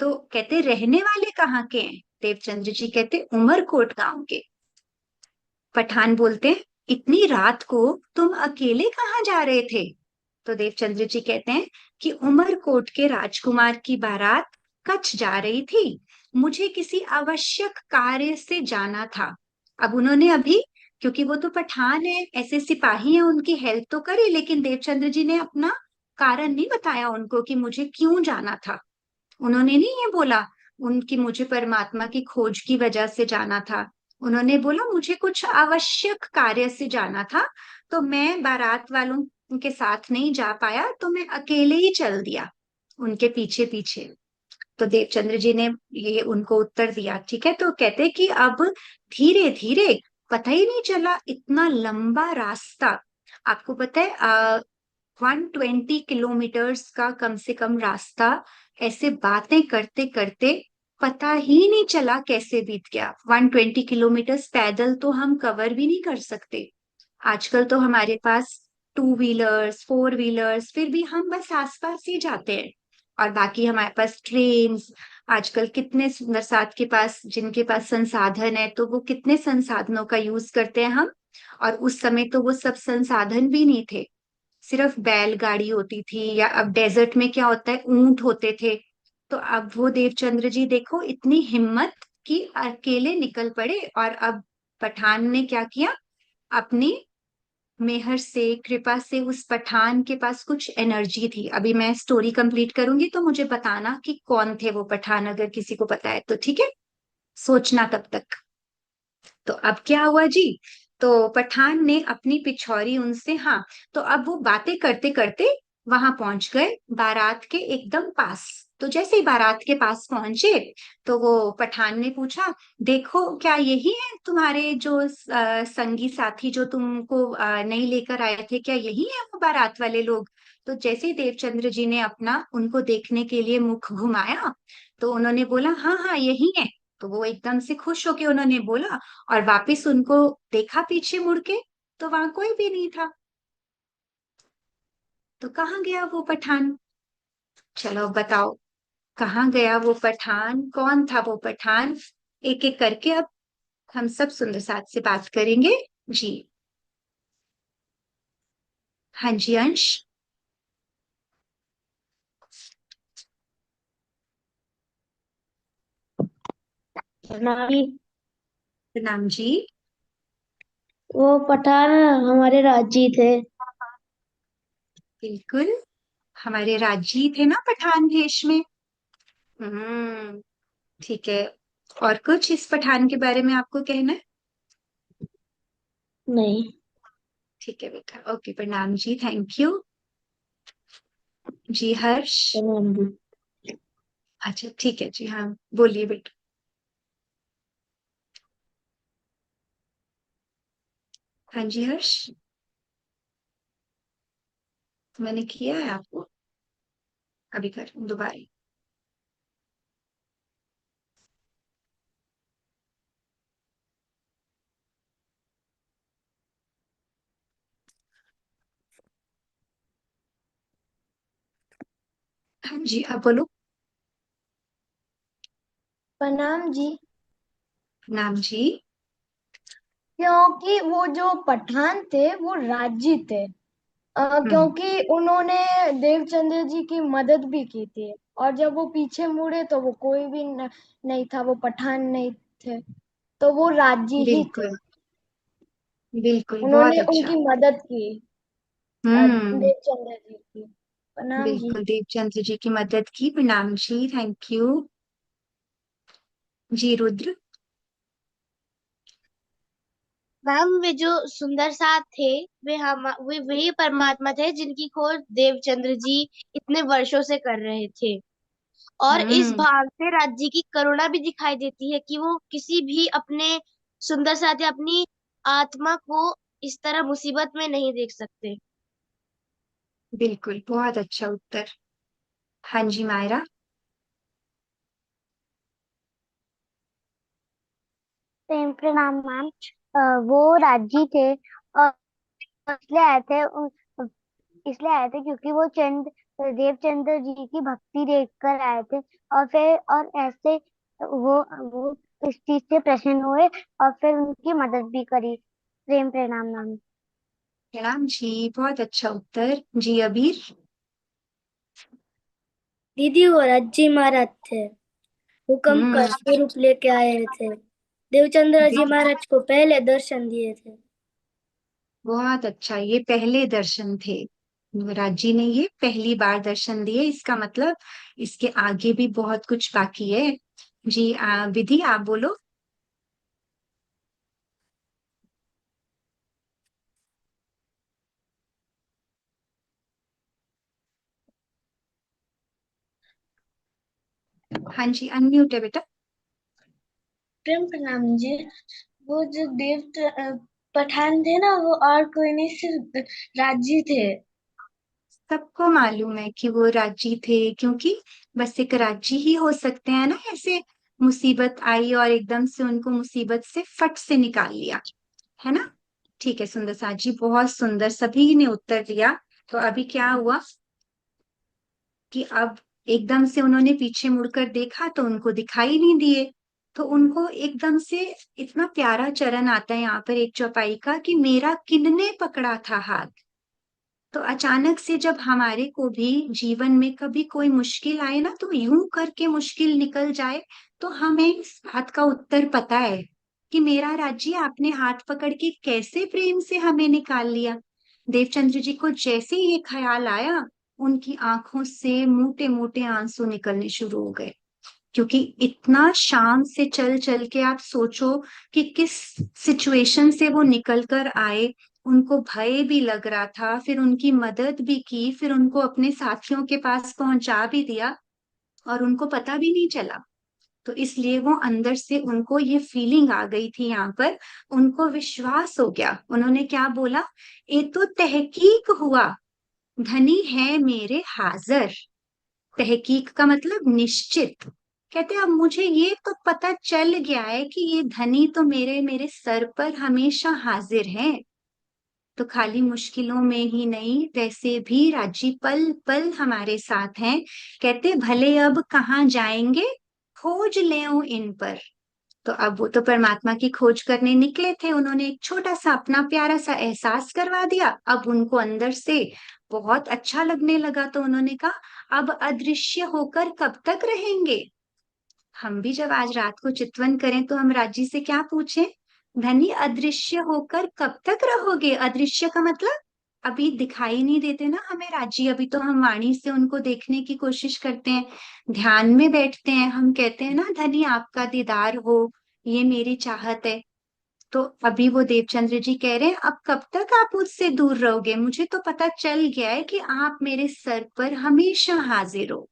तो कहते रहने वाले कहाँ के हैं? देवचंद्र जी कहते उमरकोट गांव के। पठान बोलते हैं इतनी रात को तुम अकेले कहाँ जा रहे थे? तो देवचंद्र जी कहते हैं कि उमरकोट के राजकुमार की बारात कच्छ जा रही थी, मुझे किसी आवश्यक कार्य से जाना था। अब उन्होंने अभी, क्योंकि वो तो पठान है, ऐसे सिपाही हैं, उनकी हेल्प तो करी, लेकिन देवचंद्र जी ने अपना कारण नहीं बताया उनको कि मुझे क्यों जाना था। उन्होंने नहीं ये बोला उनकी मुझे परमात्मा की खोज की वजह से जाना था। उन्होंने बोला मुझे कुछ आवश्यक कार्य से जाना था, तो मैं बारात वालों के साथ नहीं जा पाया, तो मैं अकेले ही चल दिया उनके पीछे पीछे। तो देवचंद्र जी ने ये उनको उत्तर दिया। ठीक है, तो कहते कि अब धीरे धीरे, पता ही नहीं चला इतना लंबा रास्ता। आपको पता है 120 किलोमीटर्स का कम से कम रास्ता, ऐसे बातें करते करते पता ही नहीं चला कैसे बीत गया। 120 किलोमीटर्स पैदल तो हम कवर भी नहीं कर सकते। आजकल तो हमारे पास टू व्हीलर्स, फोर व्हीलर्स, फिर भी हम बस आसपास ही जाते हैं। और बाकी हमारे पास ट्रेन, आजकल कितने सुंदर साथ के पास, जिनके पास संसाधन है, तो वो कितने संसाधनों का यूज करते हैं हम। और उस समय तो वो सब संसाधन भी नहीं थे, सिर्फ बैलगाड़ी होती थी, या अब डेजर्ट में क्या होता है, ऊंट होते थे। तो अब वो देवचंद्र जी देखो इतनी हिम्मत कि अकेले निकल पड़े। और अब पठान ने क्या किया, अपनी मेहर से, कृपा से, उस पठान के पास कुछ एनर्जी थी। अभी मैं स्टोरी कंप्लीट करूंगी तो मुझे बताना कि कौन थे वो पठान, अगर किसी को पता है तो। ठीक है, सोचना तब तक। तो अब क्या हुआ जी, तो पठान ने अपनी पिछौरी उनसे, हाँ, तो अब वो बातें करते करते वहां पहुंच गए बारात के एकदम पास। तो जैसे ही बारात के पास पहुंचे, तो वो पठान ने पूछा देखो क्या यही है तुम्हारे जो संगी साथी जो तुमको नहीं लेकर आए थे, क्या यही है वो बारात वाले लोग? तो जैसे ही देवचंद्र जी ने अपना उनको देखने के लिए मुख घुमाया, तो उन्होंने बोला हाँ हाँ यही है। तो वो एकदम से खुश होके उन्होंने बोला, और वापस उनको देखा पीछे मुड़ के, तो वहां कोई भी नहीं था। तो कहाँ गया वो पठान? चलो बताओ, कहाँ गया वो पठान, कौन था वो पठान? एक एक करके अब हम सब सुंदर साथ से बात करेंगे। जी, हाँ जी अंश। नानी, प्रणाम जी। वो पठान हमारे राजी थे। बिल्कुल, हमारे राजी थे ना पठान भेष में। हम्म, ठीक है। और कुछ इस पठान के बारे में आपको कहना है? नहीं। ठीक है बेटा, ओके, प्रणाम जी, थैंक यू। जी हर्ष। नानी, अच्छा ठीक है जी, हाँ बोलिए बेटा। हाँ जी हर्ष, मैंने किया है आपको, अभी कर दोबारा। हाँ जी, आप बोलो। प्रणाम जी। नाम जी। क्योंकि वो जो पठान थे वो राजी थे। हम्म। क्योंकि उन्होंने देवचंद्र जी की मदद भी की थी। और जब वो पीछे मुड़े तो वो कोई भी नहीं था, वो पठान नहीं थे, तो वो राजी ही थे। बिल्कुल, बिल्कुल, बहुत उन्होंने अच्छा। उनकी मदद की, हम्म। देवचंद्र जी की। प्रणाम जी। बिल्कुल, देवचंद्र जी की मदद की, प्रणाम जी, थैंक यू। जी रुद्र। मैम वे जो सुंदर साथ थे, वे वही परमात्मा थे जिनकी खोज देवचंद्र जी इतने वर्षों से कर रहे थे। और इस हम्म। भाव से राज्य की करुणा भी दिखाई देती है कि वो किसी भी अपने सुंदर साथ या अपनी आत्मा को इस तरह मुसीबत में नहीं देख सकते। बिल्कुल, बहुत अच्छा उत्तर। हाँ जी मायरा। प्रेम प्रणाम मैम। वो राजी थे और इसलिए आए थे इसलिए आए थे क्योंकि वो देवचंद्र जी की भक्ति देखकर आए थे। और फिर और ऐसे वो इस चीज से प्रसन्न हुए और फिर उनकी मदद भी करी। प्रेम प्रणाम मैम। प्रणाम जी, बहुत अच्छा उत्तर जी। अबीर? दीदी वो रज्जी महाराज थे, भूकंप का स्वरूप लेके आए थे। देवचंद्र जी महाराज को पहले दर्शन दिए थे। बहुत अच्छा, ये पहले दर्शन थे। युवराज जी ने ये पहली बार दर्शन दिए, इसका मतलब इसके आगे भी बहुत कुछ बाकी है। जी विधि, आप बोलो। हाँ जी, अनम्यूट है बेटा। प्रेम प्रणाम जी। वो जो पठान थे ना, वो और कोई नहीं, सिर्फ राजी थे। सबको मालूम है कि वो राजी थे, क्योंकि बस एक राजी ही हो सकते हैं ना, ऐसे मुसीबत आई और एकदम से उनको मुसीबत से फट से निकाल लिया, है ना। ठीक है सुंदर साथ जी, बहुत सुंदर, सभी ने उत्तर दिया। तो अभी क्या हुआ कि अब एकदम से उन्होंने पीछे मुड़कर देखा तो उनको दिखाई नहीं दिए। तो उनको एकदम से इतना प्यारा चरण आता है यहाँ पर एक चौपाई का कि मेरा किन्ने पकड़ा था हाथ। तो अचानक से जब हमारे को भी जीवन में कभी कोई मुश्किल आए ना, तो यूं करके मुश्किल निकल जाए, तो हमें इस बात का उत्तर पता है कि मेरा राज्य आपने हाथ पकड़ के कैसे प्रेम से हमें निकाल लिया। देवचंद्र जी को जैसे ही ये ख्याल आया, उनकी आंखों से मोटे मोटे आंसू निकलने शुरू हो गए। क्योंकि इतना शाम से चल चल के आप सोचो कि किस सिचुएशन से वो निकल कर आए। उनको भय भी लग रहा था, फिर उनकी मदद भी की, फिर उनको अपने साथियों के पास पहुंचा भी दिया और उनको पता भी नहीं चला। तो इसलिए वो अंदर से उनको ये फीलिंग आ गई थी यहाँ पर, उनको विश्वास हो गया। उन्होंने क्या बोला, ये तो तहकीक हुआ, धनी है मेरे हाजिर। तहकीक का मतलब निश्चित। कहते अब मुझे ये तो पता चल गया है कि ये धनी तो मेरे मेरे सर पर हमेशा हाजिर है। तो खाली मुश्किलों में ही नहीं, वैसे भी राजी पल पल हमारे साथ हैं। कहते भले अब कहाँ जाएंगे, खोज ले इन पर। तो अब वो तो परमात्मा की खोज करने निकले थे, उन्होंने एक छोटा सा अपना प्यारा सा एहसास करवा दिया। अब उनको अंदर से बहुत अच्छा लगने लगा, तो उन्होंने कहा अब अदृश्य होकर कब तक रहेंगे। हम भी जब आज रात को चितवन करें तो हम राजी से क्या पूछें, धनी अदृश्य होकर कब तक रहोगे। अदृश्य का मतलब अभी दिखाई नहीं देते ना हमें राजी, अभी तो हम वाणी से उनको देखने की कोशिश करते हैं, ध्यान में बैठते हैं, हम कहते हैं ना धनी आपका दीदार हो, ये मेरी चाहत है। तो अभी वो देवचंद्र जी कह रहे हैं अब कब तक आप मुझसे दूर रहोगे, मुझे तो पता चल गया है कि आप मेरे सर पर हमेशा हाजिर हो।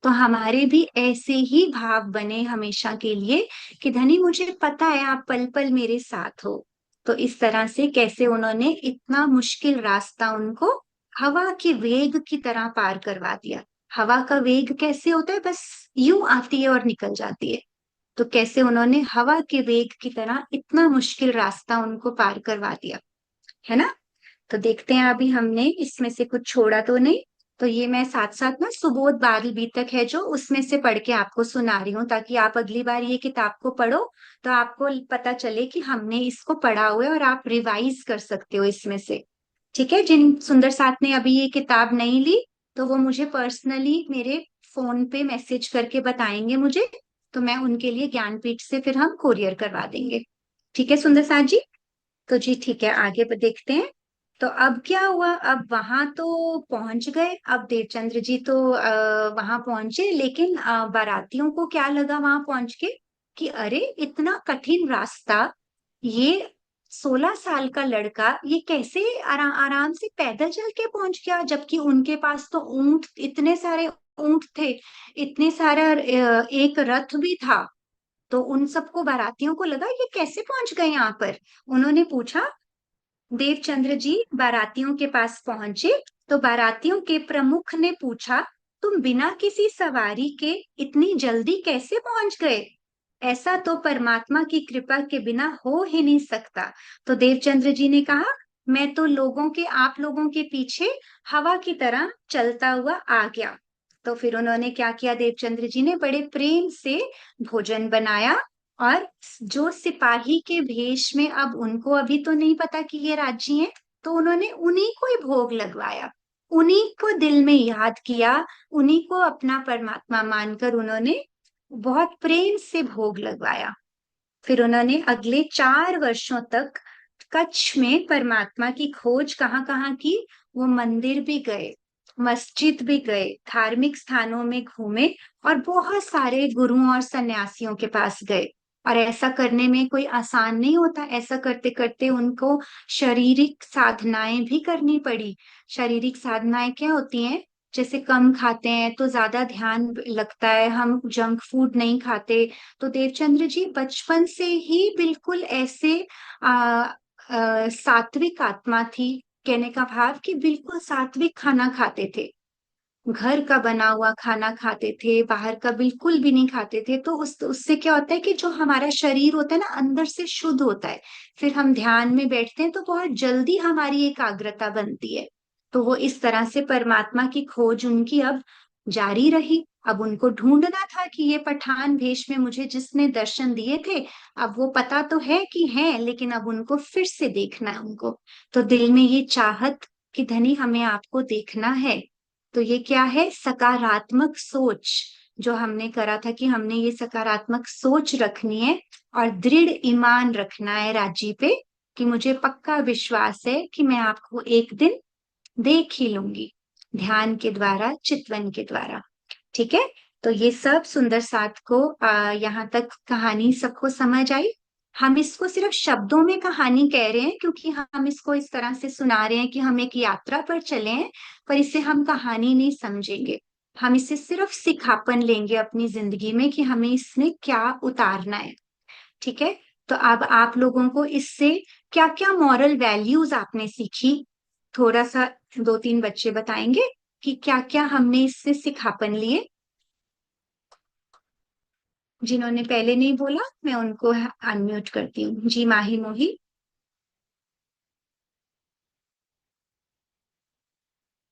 तो हमारे भी ऐसे ही भाव बने हमेशा के लिए कि धनी मुझे पता है आप पल पल मेरे साथ हो। तो इस तरह से कैसे उन्होंने इतना मुश्किल रास्ता उनको हवा के वेग की तरह पार करवा दिया। हवा का वेग कैसे होता है, बस यूं आती है और निकल जाती है। तो कैसे उन्होंने हवा के वेग की तरह इतना मुश्किल रास्ता उनको पार करवा दिया, है ना। तो देखते हैं अभी हमने इसमें से कुछ छोड़ा तो नहीं। तो ये मैं साथ साथ ना सुबोध बाल बीतक है जो, उसमें से पढ़ के आपको सुना रही हूँ, ताकि आप अगली बार ये किताब को पढ़ो तो आपको पता चले कि हमने इसको पढ़ा हुआ है और आप रिवाइज कर सकते हो इसमें से। ठीक है, जिन सुंदर साथ ने अभी ये किताब नहीं ली तो वो मुझे पर्सनली मेरे फोन पे मैसेज करके बताएंगे मुझे, तो मैं उनके लिए ज्ञानपीठ से फिर हम कोरियर करवा देंगे। ठीक है सुंदर साथ जी। तो जी ठीक है, आगे देखते हैं। तो अब क्या हुआ, अब वहां तो पहुंच गए, अब देवचंद्र जी तो वहां पहुंचे, लेकिन बारातियों को क्या लगा वहां पहुंच के कि अरे इतना कठिन रास्ता, ये 16 साल का लड़का ये कैसे आराम से पैदल चल के पहुंच गया, जबकि उनके पास तो ऊंट, इतने सारे ऊंट थे, इतने सारा एक रथ भी था। तो उन सबको बारातियों को लगा ये कैसे पहुंच गए यहाँ पर। उन्होंने पूछा, देवचंद्र जी बारातियों के पास पहुंचे तो बारातियों के प्रमुख ने पूछा, तुम बिना किसी सवारी के इतनी जल्दी कैसे पहुंच गए। ऐसा तो परमात्मा की कृपा के बिना हो ही नहीं सकता। तो देवचंद्र जी ने कहा, मैं तो आप लोगों के पीछे हवा की तरह चलता हुआ आ गया। तो फिर उन्होंने क्या किया, देवचंद्र जी ने बड़े प्रेम से भोजन बनाया, और जो सिपाही के भेष में, अब उनको अभी तो नहीं पता कि ये राजी हैं, तो उन्होंने उन्हीं को ही भोग लगवाया, उन्हीं को दिल में याद किया, उन्हीं को अपना परमात्मा मानकर उन्होंने बहुत प्रेम से भोग लगवाया। फिर उन्होंने अगले 4 वर्षों तक कच्छ में परमात्मा की खोज कहाँ कहाँ की, वो मंदिर भी गए, मस्जिद भी गए, धार्मिक स्थानों में घूमे, और बहुत सारे गुरुओं और सन्यासियों के पास गए। और ऐसा करने में कोई आसान नहीं होता, ऐसा करते करते उनको शारीरिक साधनाएं भी करनी पड़ी। शारीरिक साधनाएं क्या होती हैं, जैसे कम खाते हैं तो ज्यादा ध्यान लगता है, हम जंक फूड नहीं खाते। तो देवचंद्र जी बचपन से ही बिल्कुल ऐसे सात्विक आत्मा थी, कहने का भाव कि बिल्कुल सात्विक खाना खाते थे, घर का बना हुआ खाना खाते थे, बाहर का बिल्कुल भी नहीं खाते थे। तो उससे क्या होता है कि जो हमारा शरीर होता है ना, अंदर से शुद्ध होता है। फिर हम ध्यान में बैठते हैं तो बहुत जल्दी हमारी एकाग्रता बनती है। तो वो इस तरह से परमात्मा की खोज उनकी अब जारी रही। अब उनको ढूंढना था कि ये पठान भेष में मुझे जिसने दर्शन दिए थे, अब वो पता तो है कि है, लेकिन अब उनको फिर से देखना है उनको। तो दिल में ये चाहत कि धनी हमें आपको देखना है। तो ये क्या है, सकारात्मक सोच, जो हमने करा था कि हमने ये सकारात्मक सोच रखनी है, और दृढ़ ईमान रखना है राजी पे, कि मुझे पक्का विश्वास है कि मैं आपको एक दिन देख ही लूंगी, ध्यान के द्वारा, चितवन के द्वारा। ठीक है। तो ये सब सुंदर साथ को यहाँ तक कहानी सबको समझ आई। हम इसको सिर्फ शब्दों में कहानी कह रहे हैं, क्योंकि हम इसको इस तरह से सुना रहे हैं कि हम एक यात्रा पर चले हैं, पर इसे हम कहानी नहीं समझेंगे। हम इसे सिर्फ सिखापन लेंगे अपनी जिंदगी में कि हमें इसमें क्या उतारना है। ठीक है। तो अब आप लोगों को इससे क्या क्या मॉरल वैल्यूज आपने सीखी, थोड़ा सा 2-3 बच्चे बताएंगे कि क्या क्या हमने इससे सिखापन लिए। जिन्होंने पहले नहीं बोला, मैं उनको अनम्यूट करती हूँ। जी माही मोही।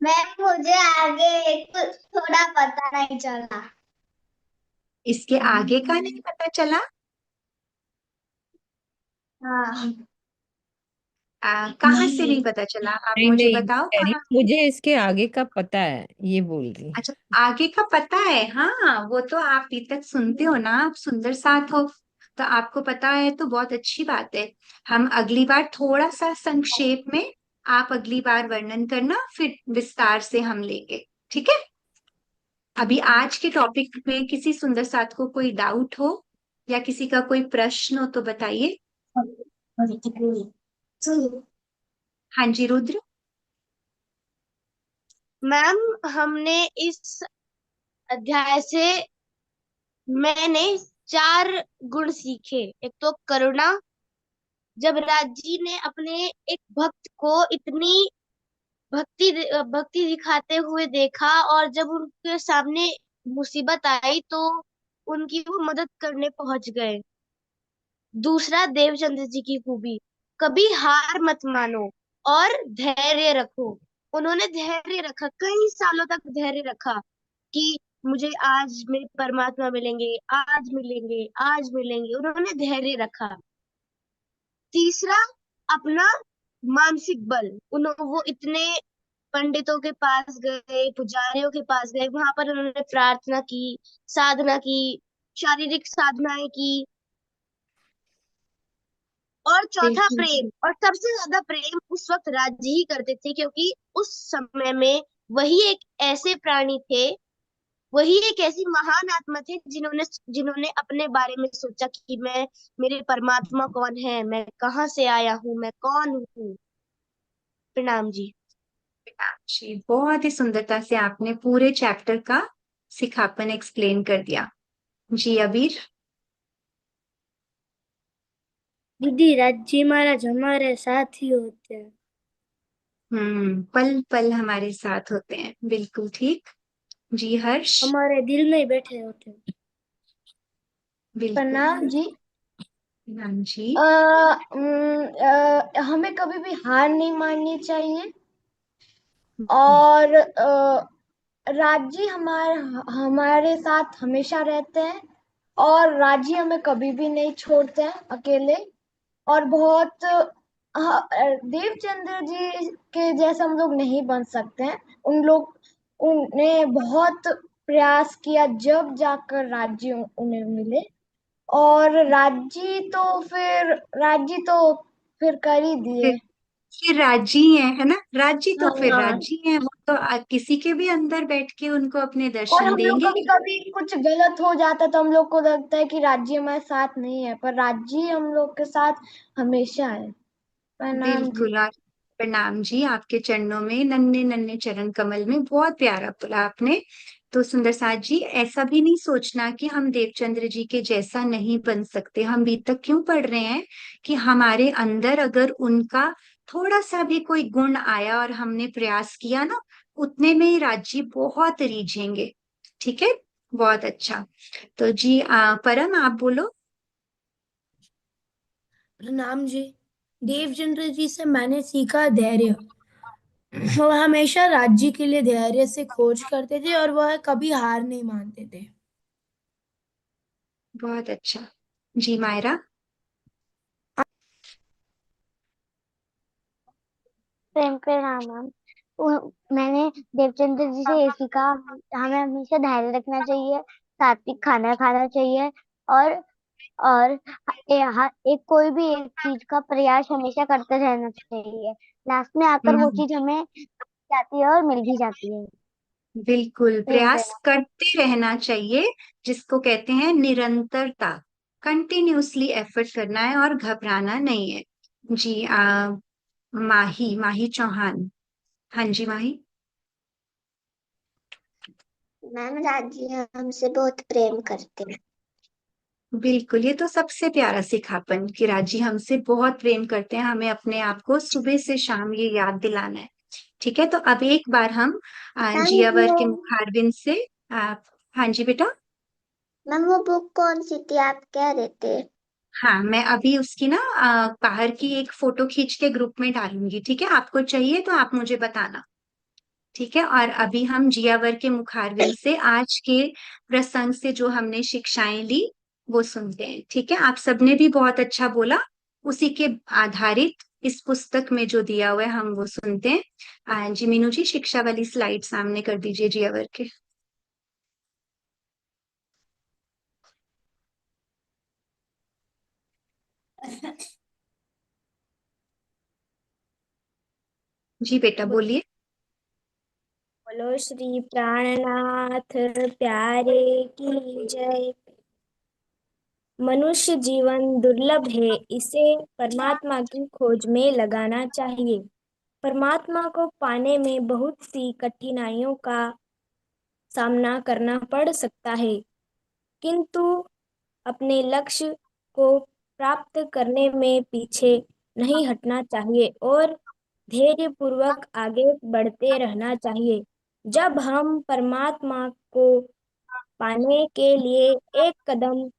मैम मुझे आगे थोड़ा पता नहीं चला। इसके आगे का नहीं पता चला? हाँ। कहाँ से नहीं पता चला, आप नहीं मुझे नहीं बताओ डैडी, कहाँ। मुझे इसके आगे का पता है, ये बोल रही। अच्छा, आगे का पता है। हाँ, वो तो आप अभी तक सुनते हो ना, आप सुंदर साथ हो, तो आपको पता है तो बहुत अच्छी बात है। हम अगली बार थोड़ा सा संक्षेप में, आप अगली बार वर्णन करना, फिर विस्तार से हम लेंगे। ठीक है। अभी आज के टॉपिक में किसी सुंदर साथ को कोई डाउट हो, या किसी का कोई प्रश्न हो तो बताइए। हाँ जी रुद्र। मैम, हमने इस अध्याय से मैंने 4 गुण सीखे। एक तो करुणा, जब राजी ने अपने एक भक्त को इतनी भक्ति दिखाते हुए देखा, और जब उनके सामने मुसीबत आई तो उनकी वो मदद करने पहुंच गए। दूसरा, देवचंद्र जी की खूबी, कभी हार मत मानो और धैर्य रखो। उन्होंने धैर्य रखा, कई सालों तक धैर्य रखा कि मुझे आज मेरे परमात्मा मिलेंगे, आज मिलेंगे, आज मिलेंगे, उन्होंने धैर्य रखा। तीसरा, अपना मानसिक बल, वो इतने पंडितों के पास गए, पुजारियों के पास गए, वहां पर उन्होंने प्रार्थना की, साधना की, शारीरिक साधनाएं की। और चौथा, बिल्कुल। प्रेम। और सबसे ज्यादा प्रेम उस वक्त राजी ही करते थे, क्योंकि उस समय में वही एक ऐसे प्राणी थे, वही एक ऐसी महान आत्मा थे जिन्होंने जिन्होंने अपने बारे में सोचा कि मैं, मेरे परमात्मा कौन है, मैं कहाँ से आया हूँ, मैं कौन हूँ। प्रणाम जी। जी, बहुत ही सुंदरता से आपने पूरे चैप्टर का सिखापन एक्सप्लेन कर दिया। जी अबीर। दीदी, राज्य महाराज हमारे साथ ही होते हैं। पल पल हमारे साथ होते हैं, बिल्कुल ठीक। जी हर्ष। हमारे दिल में ही बैठे होते हैं। बिल्कुल। प्रणाम जी। प्रणाम जी। हमें कभी भी हार नहीं माननी चाहिए, और राजी हमारे साथ हमेशा रहते हैं, और राजी हमें कभी भी नहीं छोड़ते हैं अकेले। और बहुत देवचंद्र जी के जैसे हम लोग नहीं बन सकते हैं। उन्हें बहुत प्रयास किया, जब जाकर राज्य उन्हें मिले। और राज्य तो फिर कर ही दिए। फिर राजी है ना, राजी तो फिर हाँ। राजी है, वो तो किसी के भी अंदर बैठ के उनको अपने और दर्शन हम लोग देंगे। कभी कभी कुछ गलत हो जाता है तो हम लोग को लगता है कि राज्य हमारे साथ नहीं है, पर राज्य हम लोग के साथ हमेशा है। प्रणाम जी। बिल्कुल। और प्रणाम जी, आपके चरणों में, नन्हे नन्हे चरण कमल में, बहुत प्यारा बोला आपने। तो सुंदर साथ जी, ऐसा भी नहीं सोचना कि हम देवचंद्र जी के जैसा नहीं बन सकते। हम भी तक क्यों पढ़ रहे हैं कि हमारे अंदर अगर उनका थोड़ा सा भी कोई गुण आया और हमने प्रयास किया ना, उतने में ही राज्य बहुत रीझेंगे। ठीक है, बहुत अच्छा। तो जी परम आप बोलो। प्रणाम जी। देवचंद्र जी से मैंने सीखा धैर्य। वह हमेशा राज्य के लिए धैर्य से खोज करते थे और वह कभी हार नहीं मानते थे। बहुत अच्छा। जी मायरा। प्रेम प्रणाम मैम। मैंने देवचंद्र जी से ये सीखा, हमें हमेशा धैर्य रखना चाहिए, सात्विक खाना खाना चाहिए, और और एक कोई भी एक चीज का प्रयास हमेशा करते रहना चाहिए। लास्ट में आकर वो हम्म। चीज हमें जाती है और मिल भी जाती है। बिल्कुल, प्रेम प्रयास प्रणाम। करते रहना चाहिए, जिसको कहते हैं निरंतरता। कंटिन्यूअसली एफर्ट करना है और घबराना नहीं है। जी माही माही चौहान। हाँ जी माही। मैम, राज्य हमसे बहुत प्रेम करते हैं। बिल्कुल, ये तो सबसे प्यारा सिखापन कि राजी हमसे बहुत प्रेम करते हैं, हमें अपने आप को सुबह से शाम ये याद दिलाना है। ठीक है, तो अब एक बार हम मैम जियावर वो के मुखारबिंद से हाँ जी बेटा। मैम वो बुक कौन सी थी, आप कह रहे थे? हाँ, मैं अभी उसकी ना बाहर की एक फोटो खींच के ग्रुप में डालूंगी। ठीक है, आपको चाहिए तो आप मुझे बताना। ठीक है, और अभी हम जियावर के मुखारबिंद से आज के प्रसंग से जो हमने शिक्षाएं ली वो सुनते हैं। ठीक है, आप सबने भी बहुत अच्छा बोला, उसी के आधारित इस पुस्तक में जो दिया हुआ है हम वो सुनते हैं। जी मीनू जी, शिक्षा वाली स्लाइड सामने कर दीजिए जियावर के। जी बेटा बोलिए। बोलो श्री प्राणनाथ प्यारे की जय। मनुष्य जीवन दुर्लभ है, इसे परमात्मा की खोज में लगाना चाहिए। परमात्मा को पाने में बहुत सी कठिनाइयों का सामना करना पड़ सकता है, किंतु अपने लक्ष्य को प्राप्त करने में पीछे नहीं हटना चाहिए और धैर्य पूर्वक आगे बढ़ते रहना चाहिए। जब हम परमात्मा को पाने के लिए एक कदम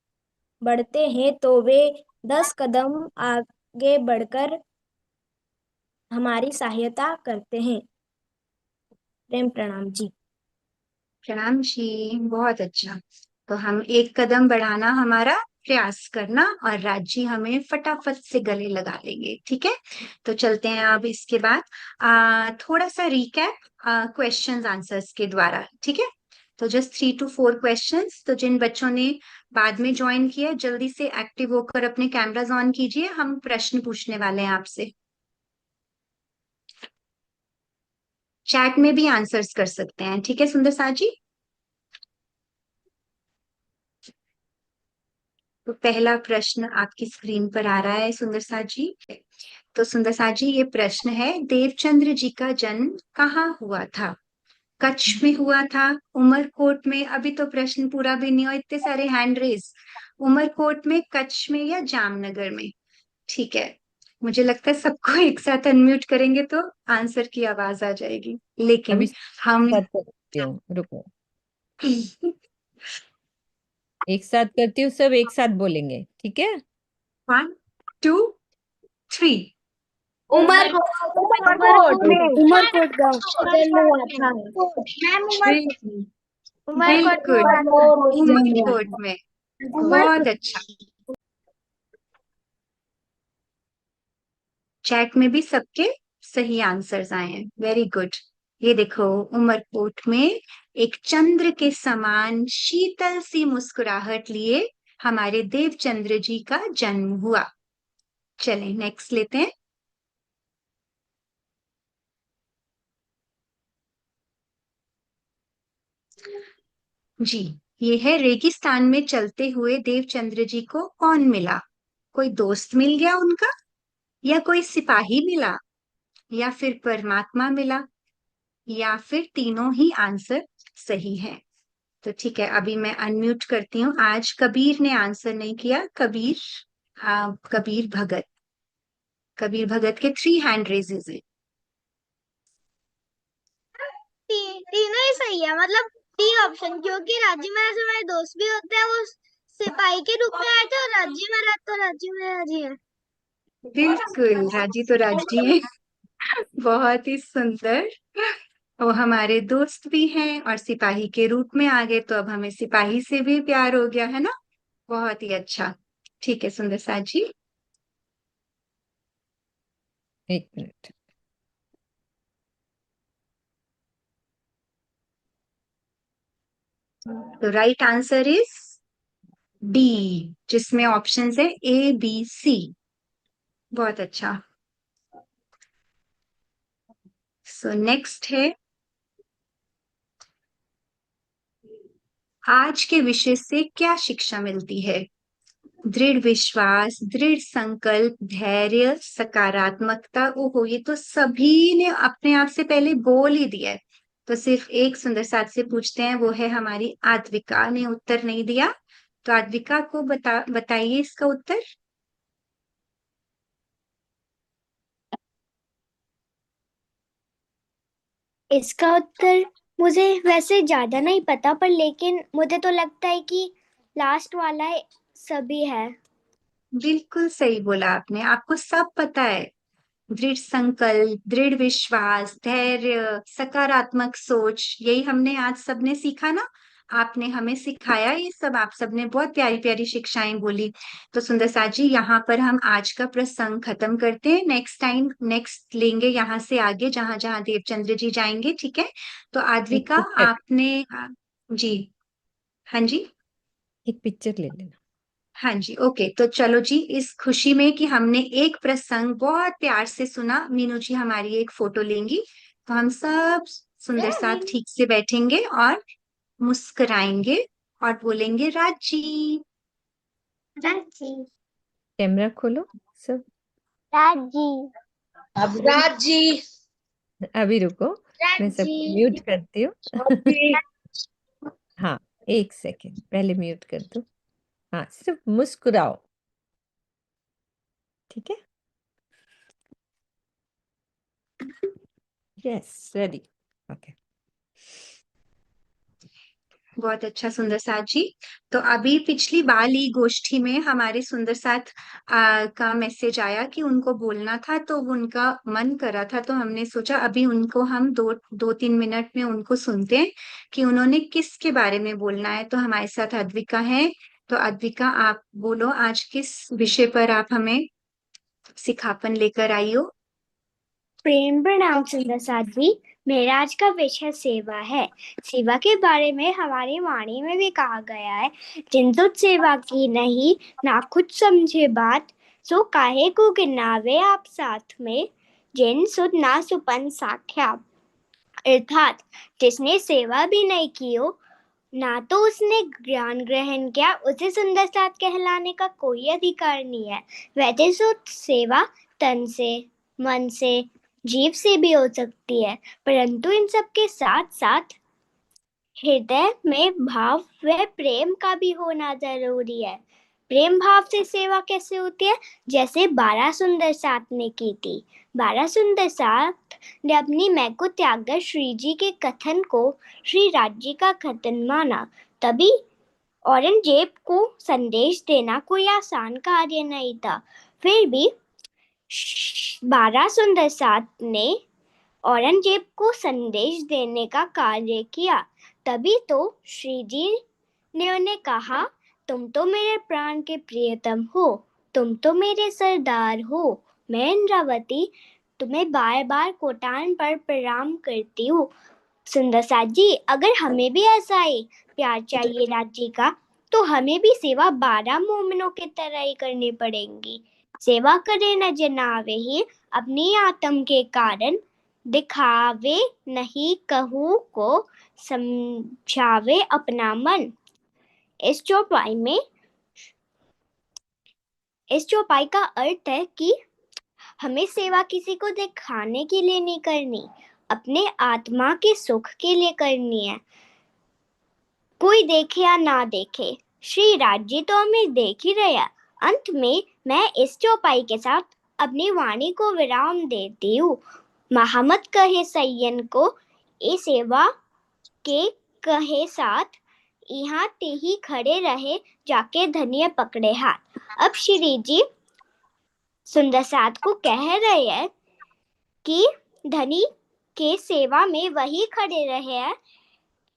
बढ़ते हैं तो वे 10 कदम आगे बढ़कर हमारी सहायता करते हैं। प्रेम प्रणाम जी। प्रणाम जी, बहुत अच्छा। तो हम एक कदम बढ़ाना हमारा प्रयास करना, और राज्य हमें फटाफट से गले लगा लेंगे। ठीक है, तो चलते हैं अब इसके बाद थोड़ा सा रिकैप क्वेश्चंस आंसर्स के द्वारा। ठीक है, तो जस्ट 3 to 4 क्वेश्चंस। तो जिन बच्चों ने बाद में ज्वाइन किया, जल्दी से एक्टिव होकर अपने कैमरास ऑन कीजिए, हम प्रश्न पूछने वाले हैं आपसे। चैट में भी आंसर्स कर सकते हैं। ठीक है सुंदर सा जी। तो पहला प्रश्न आपकी स्क्रीन पर आ रहा है सुंदर सा जी। तो सुंदर सा जी, ये प्रश्न है, देवचंद्र जी का जन्म कहाँ हुआ था? कच्छ में हुआ था, उमरकोट में? अभी तो प्रश्न पूरा भी नहीं हुआ, इतने सारे हैंड रेज। उमरकोट में, कच्छ में, या जामनगर में? ठीक है, मुझे लगता है सबको एक साथ अनम्यूट करेंगे तो आंसर की आवाज आ जाएगी, अभी लेकिन हम बात करती हूँ, रुको। एक साथ करती हूँ, सब एक साथ बोलेंगे, ठीक है? 1 2 3। उमरकोट गांव जन्म हुआ था। बिल्कुल उमरकोट में बिल्कुल, हुआ था। उमरकोट में। बहुत अच्छा। चैट में भी सबके सही आंसर्स आए हैं, वेरी गुड। ये देखो, उमरकोट में एक चंद्र के समान शीतल सी मुस्कुराहट लिए हमारे देवचंद्र जी का जन्म हुआ। चलें नेक्स्ट लेते हैं। जी, ये है रेगिस्तान में चलते हुए देवचंद्र जी को कौन मिला? कोई दोस्त मिल गया उनका, या कोई सिपाही मिला, या फिर परमात्मा मिला, या फिर तीनों ही आंसर सही है? तो ठीक है, अभी मैं अनम्यूट करती हूँ। आज कबीर ने आंसर नहीं किया। कबीर, कबीर भगत के 3 हैंड रेजेस है। तीनों ही सही है, मतलब 3 ऑप्शन, क्योंकि राजी महाराज हमारे दोस्त भी होते हैं, वो सिपाही के रूप में आए थे, और राजी महाराज तो राजी महाराज ही है। बिल्कुल, राजी तो राजी है। बहुत ही सुंदर। वो हमारे दोस्त भी हैं और सिपाही के रूप में आ गए, तो अब हमें सिपाही से भी प्यार हो गया है ना। बहुत ही अच्छा। ठीक है सुंदर साथ जी। 1 मिनट। तो राइट आंसर इज डी, जिसमें ऑप्शंस है ए बी सी। बहुत अच्छा। सो नेक्स्ट है, आज के विषय से क्या शिक्षा मिलती है? दृढ़ विश्वास, दृढ़ संकल्प, धैर्य, सकारात्मकता। ओहो, ये तो सभी ने अपने आप से पहले बोल ही दिया है। तो सिर्फ एक सुंदर साथ से पूछते हैं, वो है हमारी आद्विका ने उत्तर नहीं दिया। तो आद्विका को बताइए इसका उत्तर। इसका उत्तर मुझे वैसे ज्यादा नहीं पता, पर लेकिन मुझे तो लगता है कि लास्ट वाला सभी है। बिल्कुल सही बोला आपने, आपको सब पता है। दृढ़ संकल्प, दृढ़ विश्वास, धैर्य, सकारात्मक सोच, यही हमने आज सबने सीखा ना। आपने हमें सिखाया ये सब, आप सबने बहुत प्यारी प्यारी शिक्षाएं बोली। तो सुंदर साथ जी, यहाँ पर हम आज का प्रसंग खत्म करते हैं। नेक्स्ट टाइम नेक्स्ट लेंगे यहाँ से आगे, जहां जहां देवचंद्र जी जाएंगे, ठीक है? तो एक आद्विका पिक्चर, आपने जी, हाँ जी, एक पिक्चर ले लेना। हाँ जी, ओके। तो चलो जी, इस खुशी में कि हमने एक प्रसंग बहुत प्यार से सुना, मीनू जी हमारी एक फोटो लेंगी। तो हम सब सुंदर साथ ठीक से बैठेंगे और मुस्कुराएंगे और बोलेंगे राजी। राजी। कैमरा खोलो सब। राजी। राजी। अभी रुको, मैं सबको म्यूट करती हूँ। हाँ, 1 सेकेंड, पहले म्यूट कर दो। हाँ, सिर्फ मुस्कुराओ, ठीक है? Yes, ready, okay. बहुत अच्छा सुंदर साथ जी। तो अभी पिछली बाली गोष्ठी में हमारे सुंदर साथ का मैसेज आया कि उनको बोलना था, तो उनका मन करा था, तो हमने सोचा अभी उनको हम 2-3 मिनट में उनको सुनते हैं कि उन्होंने किसके बारे में बोलना है। तो हमारे साथ अद्विका है। तो अद्विका, आप बोलो आज किस विषय पर आप हमें सिखापन लेकर आई हो? प्रेम प्रणाम सुंदर साथ जी। मेरा आज का विषय सेवा है। सेवा के बारे में हमारी वाणी में भी कहा गया है, जिन तुझ सेवा की नहीं, ना कुछ समझे बात, सो काहे को गिनावे आप साथ में, जिन सुध ना सुपन साख्या। अर्थात जिसने सेवा भी नहीं की हो, ना तो उसने ज्ञान ग्रहण किया, उसे सुंदर साथ कहलाने का कोई अधिकार नहीं है। वैसे सो सेवा तन से, मन से, जीव से भी हो सकती है, परंतु इन सब के साथ साथ हृदय में भाव व प्रेम का भी होना जरूरी है। प्रेम भाव से सेवा कैसे होती है? जैसे 12 सुंदर साथ ने की थी। 12 सुंदर साथ ने अपनी मैं को त्याग कर श्री जी के कथन को श्री राज जी का कथन माना, तभी औरंगजेब को संदेश देना कोई आसान कार्य नहीं था। फिर भी बारह सुंदर सात ने औरंगजेब को संदेश देने का कार्य किया। तभी तो श्री जी ने उन्हें कहा, तुम तो मेरे प्राण के प्रियतम हो, तुम तो मेरे सरदार हो। मैं इंद्रावती तुम्हें बार बार कोटान पर प्रणाम करती हूँ। सुंदर साथ जी, अगर हमें भी ऐसा ही प्यार चाहिए राज्य का, तो हमें भी सेवा 12 मोमिनों की तरह ही करनी पड़ेगी। सेवा करे न जनावे ही अपनी आत्म के कारण, दिखावे नहीं कहूँ को समझावे अपना मन। इस चौपाई का अर्थ है कि हमें सेवा किसी को दिखाने के लिए नहीं करनी, अपने आत्मा के सुख के लिए करनी है। कोई देखे या ना देखे, श्री राज जी तो हमें देख ही रहे हैं। अंत में मैं इस चौपाई के साथ अपनी वाणी को विराम देती हूँ। महामत कहे सैयन को ए सेवा के कहे साथ, यहाँ ते ही खड़े रहे जाके धनिया पकड़े हाथ। अब श्री जी सुंदर साथ को कह रहे हैं कि धनी के सेवा में वही खड़े रहे हैं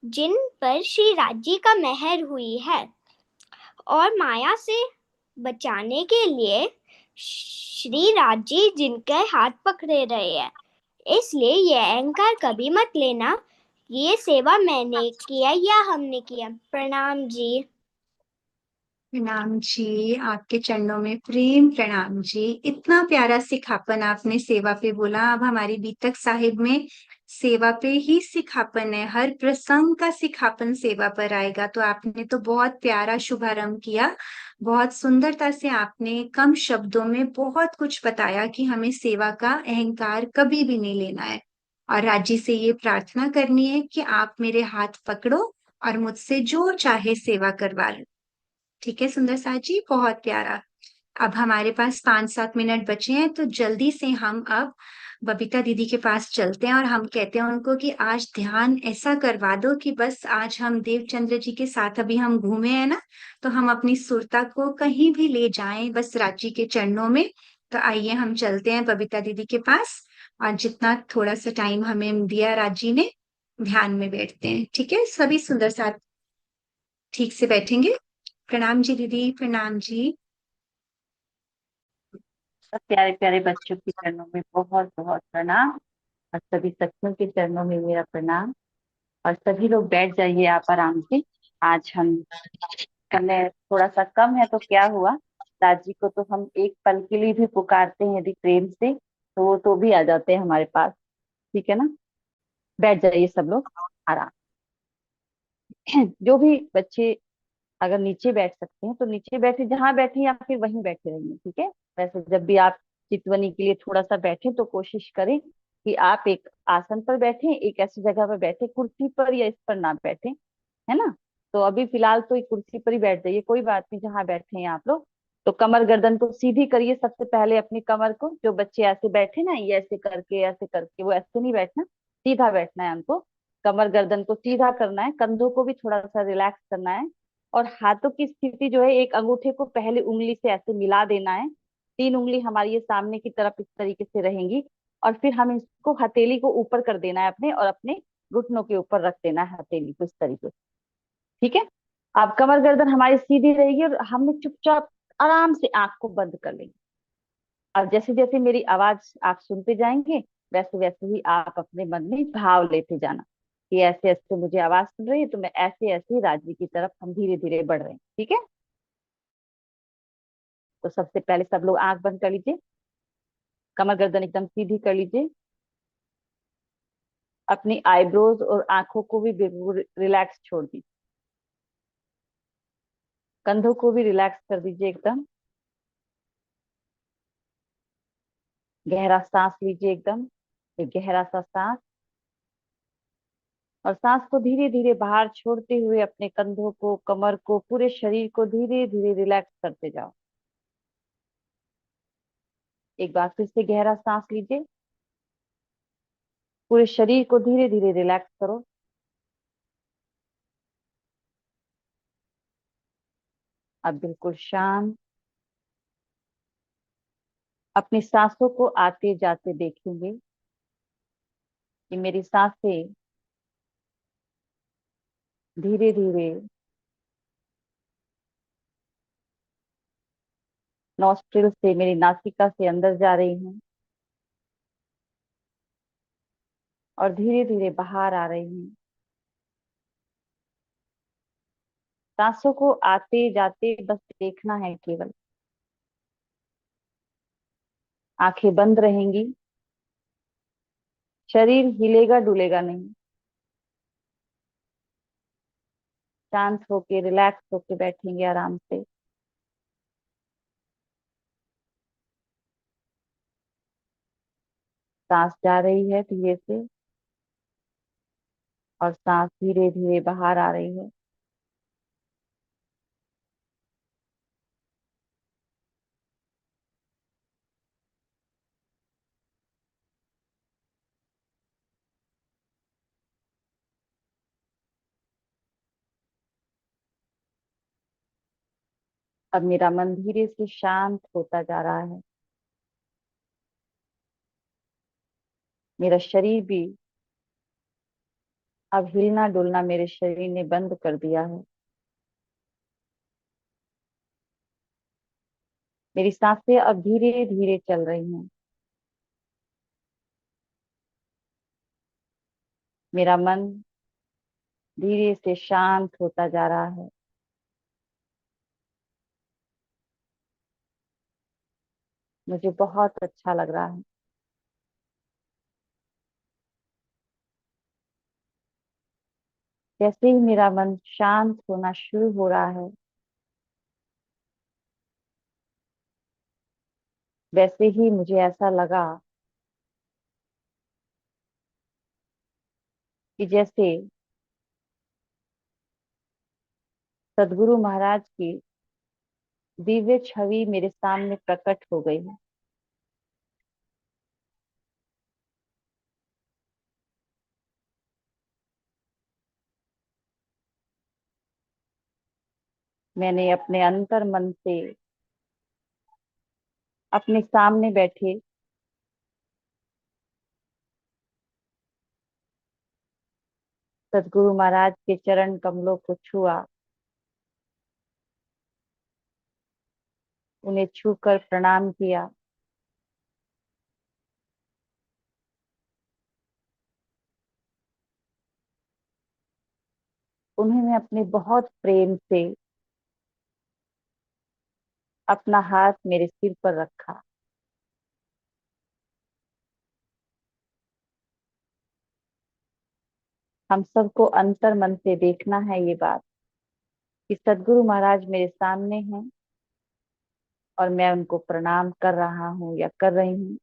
जिन पर श्री राज्य का मेहर हुई है, और माया से बचाने के लिए श्री राज्य जिनके हाथ पकड़े रहे हैं। इसलिए ये अहंकार कभी मत लेना, ये सेवा मैंने किया या हमने किया। प्रणाम जी। प्रणाम जी, आपके चरणों में प्रेम प्रणाम जी। इतना प्यारा सिखापन आपने सेवा पे बोला। अब हमारी बीतक साहिब में सेवा पे ही सिखापन है, हर प्रसंग का सिखापन सेवा पर आएगा। तो आपने तो बहुत प्यारा शुभारंभ किया, बहुत सुंदरता से आपने कम शब्दों में बहुत कुछ बताया कि हमें सेवा का अहंकार कभी भी नहीं लेना है, और राज्य से ये प्रार्थना करनी है कि आप मेरे हाथ पकड़ो और मुझसे जो चाहे सेवा करवा लो। ठीक है सुंदर साथ जी, बहुत प्यारा। अब हमारे पास 5-7 मिनट बचे हैं, तो जल्दी से हम अब बबीता दीदी के पास चलते हैं और हम कहते हैं उनको कि आज ध्यान ऐसा करवा दो कि बस आज हम देवचंद्र जी के साथ अभी हम घूमे हैं ना, तो हम अपनी सुरता को कहीं भी ले जाएं बस राजी के चरणों में। तो आइए हम चलते हैं बबीता दीदी के पास, और जितना थोड़ा सा टाइम हमें दिया राजी ने, ध्यान में बैठते हैं। ठीक है, सभी सुंदर साथ ठीक से बैठेंगे। प्रणाम जी दीदी, प्रणाम जी। सब प्यारे प्यारे बच्चों के चरणों में बहुत बहुत प्रणाम, और सभी सत्संग के चरणों में मेरा प्रणाम। और सभी लोग बैठ जाइए आप आराम से। आज हम समय थोड़ा सा कम है, तो क्या हुआ, दादी को तो हम एक पल के लिए भी पुकारते हैं यदि प्रेम से, तो वो तो भी आ जाते हैं हमारे पास। ठीक है ना, बैठ जाइए सब लोग आराम। जो भी बच्चे अगर नीचे बैठ सकते हैं तो नीचे बैठे, जहां बैठे या फिर वहीं बैठे रहिए। ठीक है, वैसे जब भी आप चितवनी के लिए थोड़ा सा बैठे तो कोशिश करें कि आप एक आसन पर बैठे, एक ऐसी जगह पर बैठे, कुर्सी पर या इस पर ना बैठे, है ना। तो अभी फिलहाल तो एक कुर्सी पर ही बैठ जाइए, कोई बात नहीं, जहां बैठे हैं आप लोग। तो कमर गर्दन को सीधी करिए सबसे पहले अपनी कमर को। जो बच्चे ऐसे बैठे ना, ये ऐसे करके, वो ऐसे नहीं बैठना, सीधा बैठना है हमको। कमर गर्दन को सीधा करना है, कंधों को भी थोड़ा सा रिलैक्स करना है, और हाथों की स्थिति जो है, एक अंगूठे को पहले उंगली से ऐसे मिला देना है। 3 उंगली हमारी ये सामने की तरफ इस तरीके से रहेंगी, और फिर हम इसको हथेली को ऊपर कर देना है अपने, और अपने घुटनों के ऊपर रख देना है हथेली को इस तरीके से। ठीक है, अब कमर गर्दन हमारी सीधी रहेगी, और हमने चुपचाप आराम से आंख को बंद कर लेंगे। अब जैसे जैसे मेरी आवाज आप सुनते जाएंगे, वैसे वैसे ही आप अपने मन में भाव लेते जाना कि ऐसे ऐसे मुझे आवाज सुन रही है, तो मैं ऐसे ऐसे ही राज्य की तरफ हम धीरे धीरे बढ़ रहे हैं। ठीक है, तो सबसे पहले सब लोग आंख बंद कर लीजिए, कमर गर्दन एकदम सीधी कर लीजिए, अपनी आईब्रोज और आंखों को भी बिल्कुल रिलैक्स छोड़ दीजिए, कंधों को भी रिलैक्स कर दीजिए एकदम। गहरा सांस लीजिए एकदम, एक गहरा सा सांस, और सांस को धीरे धीरे बाहर छोड़ते हुए अपने कंधों को, कमर को, पूरे शरीर को धीरे धीरे रिलैक्स करते जाओ। एक बार फिर से गहरा सांस लीजिए, पूरे शरीर को धीरे धीरे रिलैक्स करो। अब बिल्कुल शांत। अपनी सांसों को आते जाते देखेंगे कि मेरी सांसें धीरे धीरे नॉस्ट्रिल से, मेरी नासिका से अंदर जा रही हैं और धीरे धीरे बाहर आ रही हैं। सांसों को आते जाते बस देखना है केवल। आंखें बंद रहेंगी, शरीर हिलेगा डुलेगा नहीं। शांत होके, रिलैक्स होके बैठेंगे आराम से। सांस जा रही है धीरे से और सांस धीरे धीरे बाहर आ रही है। अब मेरा मन धीरे से शांत होता जा रहा है। मेरा शरीर भी अब हिलना डुलना मेरे शरीर ने बंद कर दिया है। मेरी सांसें अब धीरे धीरे चल रही हैं। मेरा मन धीरे से शांत होता जा रहा है। मुझे बहुत अच्छा लग रहा है। जैसे ही मेरा मन शांत होना शुरू हो रहा है, वैसे ही मुझे ऐसा लगा कि जैसे सदगुरु महाराज की दिव्य छवि मेरे सामने प्रकट हो गई है। मैंने अपने अंतर मन से अपने सामने बैठे सदगुरु महाराज के चरण कमलों को छुआ, उन्हें छूकर प्रणाम किया। उन्होंने अपने बहुत प्रेम से अपना हाथ मेरे सिर पर रखा। हम सबको अंतर मन से देखना है ये बात कि सदगुरु महाराज मेरे सामने हैं और मैं उनको प्रणाम कर रहा हूँ या कर रही हूँ।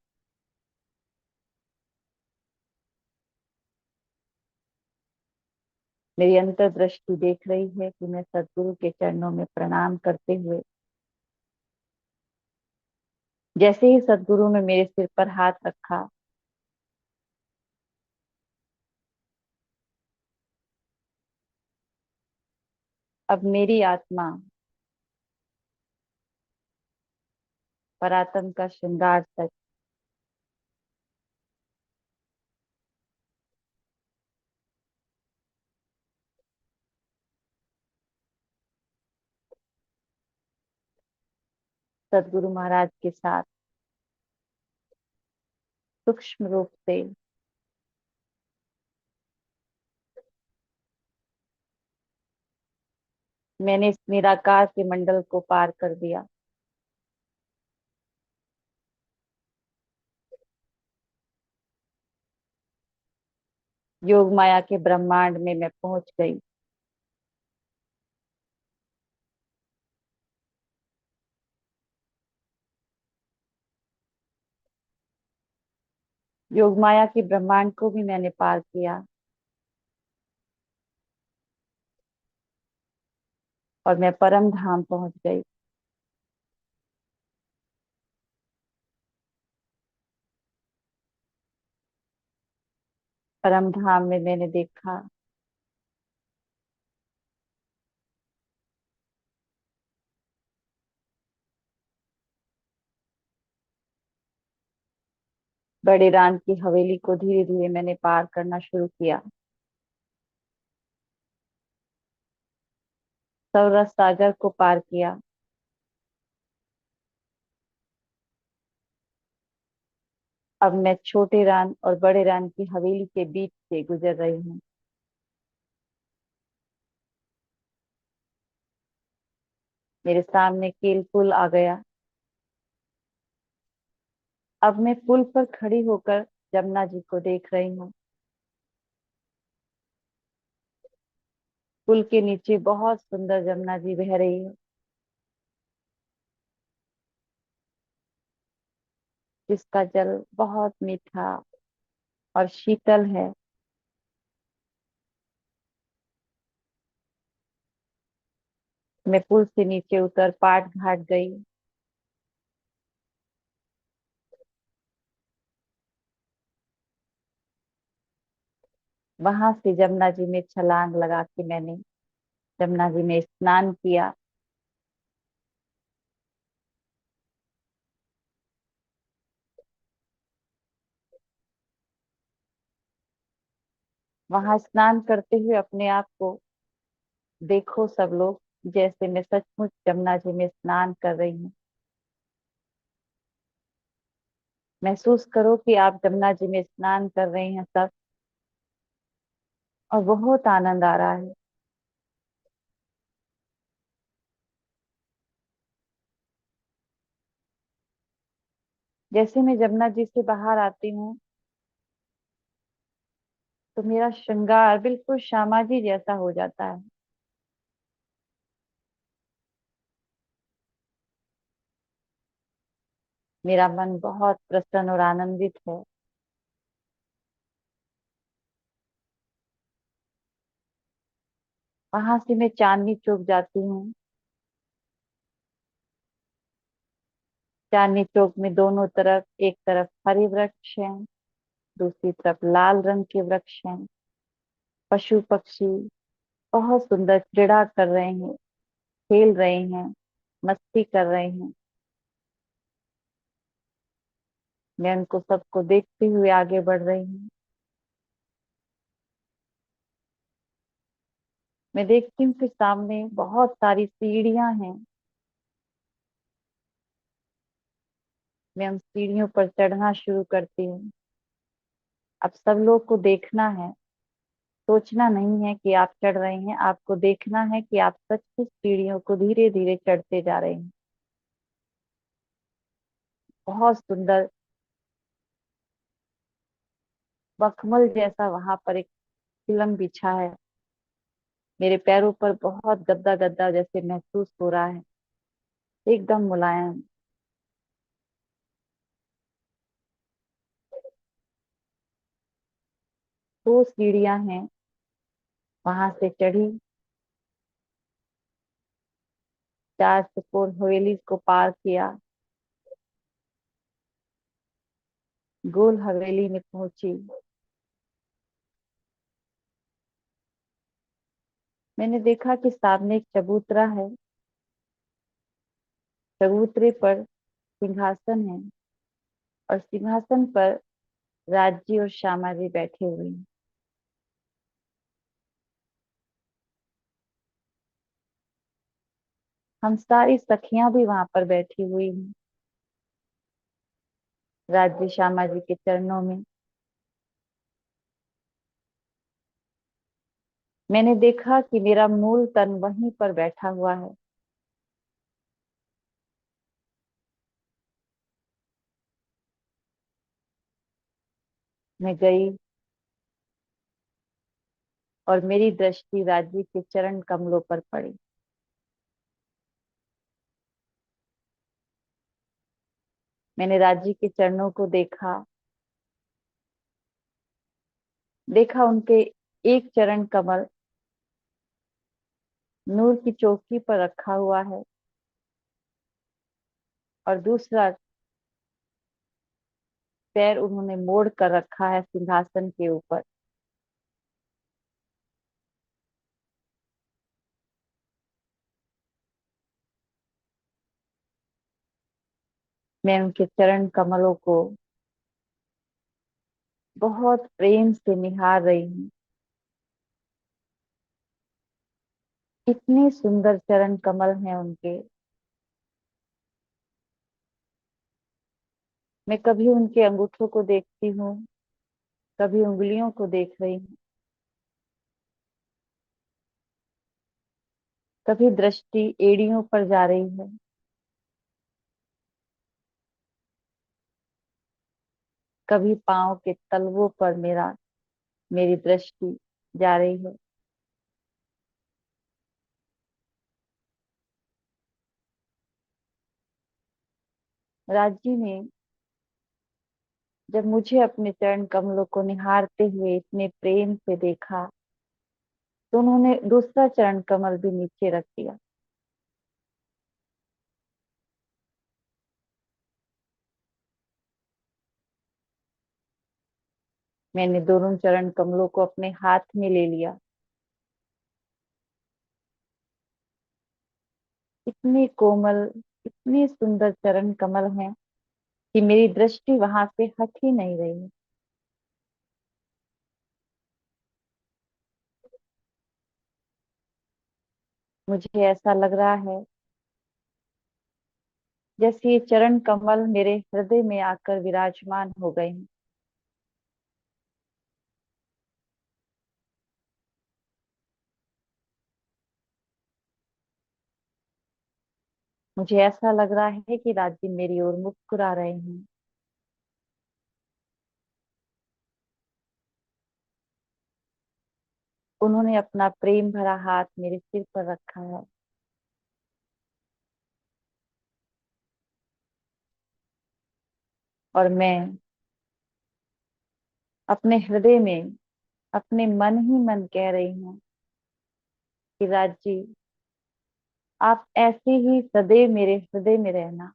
मेरी अंतर दृष्टि देख रही है कि मैं सदगुरु के चरणों में प्रणाम करते हुए, जैसे ही सदगुरु ने मेरे सिर पर हाथ रखा, अब मेरी आत्मा परात्म का श्रृंगार तक सदगुरु महाराज के साथ सूक्ष्म रूप से मैंने इस निराकार के मंडल को पार कर दिया। योग माया के ब्रह्मांड में मैं पहुंच गई। योग माया के ब्रह्मांड को भी मैंने पार किया और मैं परम धाम पहुंच गई। परम धाम में मैंने देखा, बड़े रान की हवेली को धीरे धीरे मैंने पार करना शुरू किया। सौरभ सागर को पार किया। अब मैं छोटे रान और बड़े रान की हवेली के बीच से गुजर रही हूँ। मेरे सामने केल पुल आ गया। अब मैं पुल पर खड़ी होकर जमुना जी को देख रही हूँ। पुल के नीचे बहुत सुंदर जमुना जी बह रही है, जिसका जल बहुत मीठा और शीतल है। मैं पुल से नीचे उतर पाट घाट गई। वहां से जमुना जी में छलांग लगा के मैंने जमुना जी में स्नान किया। वहां स्नान करते हुए अपने आप को देखो सब लोग, जैसे मैं सचमुच जमुना जी में स्नान कर रही हूँ। महसूस करो कि आप जमुना जी में स्नान कर रहे हैं सब, और बहुत आनंद आ रहा है। जैसे मैं जमुना जी से बाहर आती हूँ तो मेरा श्रृंगार बिल्कुल श्यामा जी जैसा हो जाता है। मेरा मन बहुत प्रसन्न और आनंदित है। वहां से मैं चांदनी चौक जाती हूँ। चांदनी चौक में दोनों तरफ, एक तरफ हरे वृक्ष हैं, दूसरी तरफ लाल रंग के वृक्ष हैं। पशु पक्षी बहुत सुंदर क्रीड़ा कर रहे हैं, खेल रहे हैं, मस्ती कर रहे हैं। मैं उनको सबको देखते हुए आगे बढ़ रही हूँ। मैं देखती हूँ कि सामने बहुत सारी सीढ़ियां हैं। मैं उन सीढ़ियों पर चढ़ना शुरू करती हूँ। अब सब लोग को देखना है, सोचना नहीं है कि आप चढ़ रहे हैं, आपको देखना है कि आप सच की सीढ़ियों को धीरे धीरे चढ़ते जा रहे हैं। बहुत सुंदर मखमल जैसा वहां पर एक फिल्म बिछा है। मेरे पैरों पर बहुत गद्दा गद्दा जैसे महसूस हो रहा है, एकदम मुलायम। दो सीढ़ियां हैं, वहां से चढ़ी, चार चकोर हवेली को पार किया, गोल हवेली में पहुंची। मैंने देखा कि सामने एक चबूतरा है। चबूतरे पर सिंहासन है, और सिंहासन पर राजी और श्यामा जी बैठे हुए हैं। हम सारी सखियां भी वहां पर बैठी हुई हैं, राज्य श्यामा जी के चरणों में। मैंने देखा कि मेरा मूल तन वहीं पर बैठा हुआ है। मैं गई और मेरी दृष्टि राज्य के चरण कमलों पर पड़ी। मैंने राज्य के चरणों को देखा। देखा उनके एक चरण कमल नूर की चौकी पर रखा हुआ है, और दूसरा पैर उन्होंने मोड़ कर रखा है सिंहासन के ऊपर। मैं उनके चरण कमलों को बहुत प्रेम से निहार रही हूँ। इतने सुंदर चरण कमल हैं उनके। मैं कभी उनके अंगूठों को देखती हूँ, कभी उंगलियों को देख रही हूँ, कभी दृष्टि एड़ियों पर जा रही है, कभी पांव के तलवों पर मेरी दृष्टि जा रही है। राजी ने जब मुझे अपने चरण कमलों को निहारते हुए इतने प्रेम से देखा, तो उन्होंने दूसरा चरण कमल भी नीचे रख दिया। मैंने दोनों चरण कमलों को अपने हाथ में ले लिया। इतने कोमल, इतने सुंदर चरण कमल हैं कि मेरी दृष्टि वहां से हट ही नहीं रही है। मुझे ऐसा लग रहा है जैसे ये चरण कमल मेरे हृदय में आकर विराजमान हो गए हैं। मुझे ऐसा लग रहा है कि राजी मेरी ओर मुस्कुरा रहे हैं। उन्होंने अपना प्रेम भरा हाथ मेरे सिर पर रखा है। और मैं अपने हृदय में, अपने मन ही मन कह रही हूँ कि राजी, आप ऐसे ही सदैव मेरे हृदय में रहना,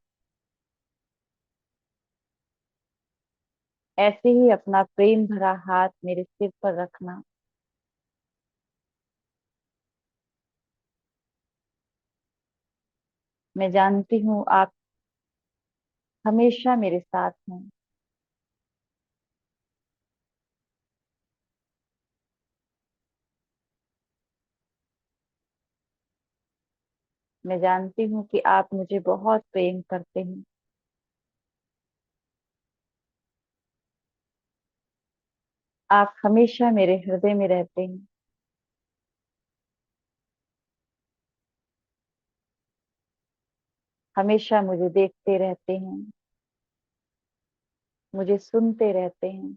ऐसे ही अपना प्रेम भरा हाथ मेरे सिर पर रखना। मैं जानती हूँ आप हमेशा मेरे साथ हैं। मैं जानती हूँ कि आप मुझे बहुत प्रेम करते हैं। आप हमेशा मेरे हृदय में रहते हैं। हमेशा मुझे देखते रहते हैं, मुझे सुनते रहते हैं।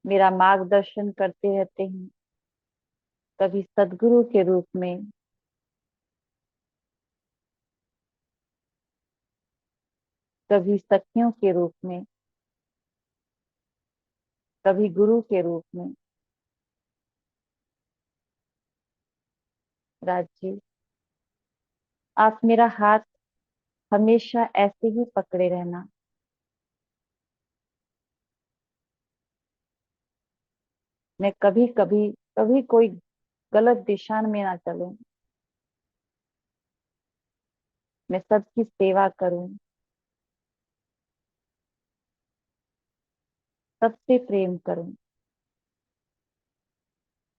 मेरा मार्गदर्शन करते रहते हैं, कभी सदगुरु के रूप में, कभी सखियों के रूप में, कभी गुरु के रूप में। राज जी, आप मेरा हाथ हमेशा ऐसे ही पकड़े रहना। मैं कभी कभी कभी कोई गलत दिशा में ना चलूं। मैं सबकी सेवा करूं, सबसे प्रेम करूं,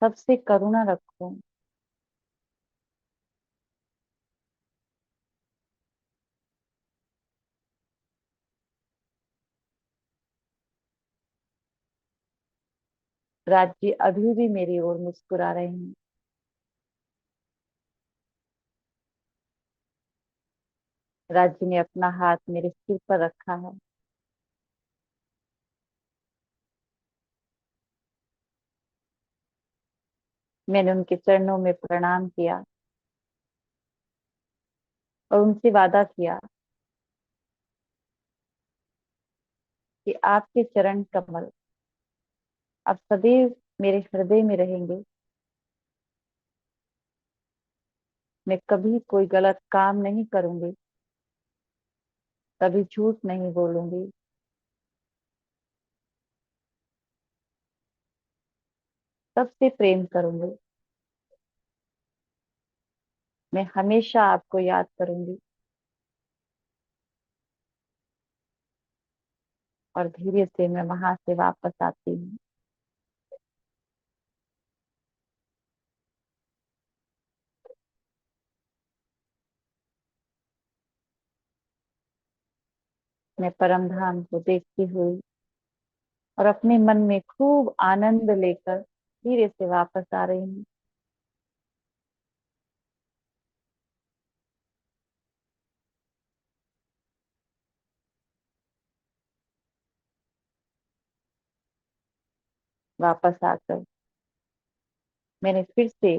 सबसे करुणा रखूं। राज जी अभी भी मेरी ओर मुस्कुरा रहे हैं। राज जी ने अपना हाथ मेरे सिर पर रखा है। मैंने उनके चरणों में प्रणाम किया और उनसे वादा किया कि आपके चरण कमल अब सदैव मेरे हृदय में रहेंगे। मैं कभी कोई गलत काम नहीं करूंगी, कभी झूठ नहीं बोलूंगी, सबसे प्रेम करूंगी। मैं हमेशा आपको याद करूंगी। और धीरे से मैं वहां से वापस आती हूँ। मैं परम धाम को देखती हुई और अपने मन में खूब आनंद लेकर धीरे से वापस आ रही हूँ। वापस आकर मैंने फिर से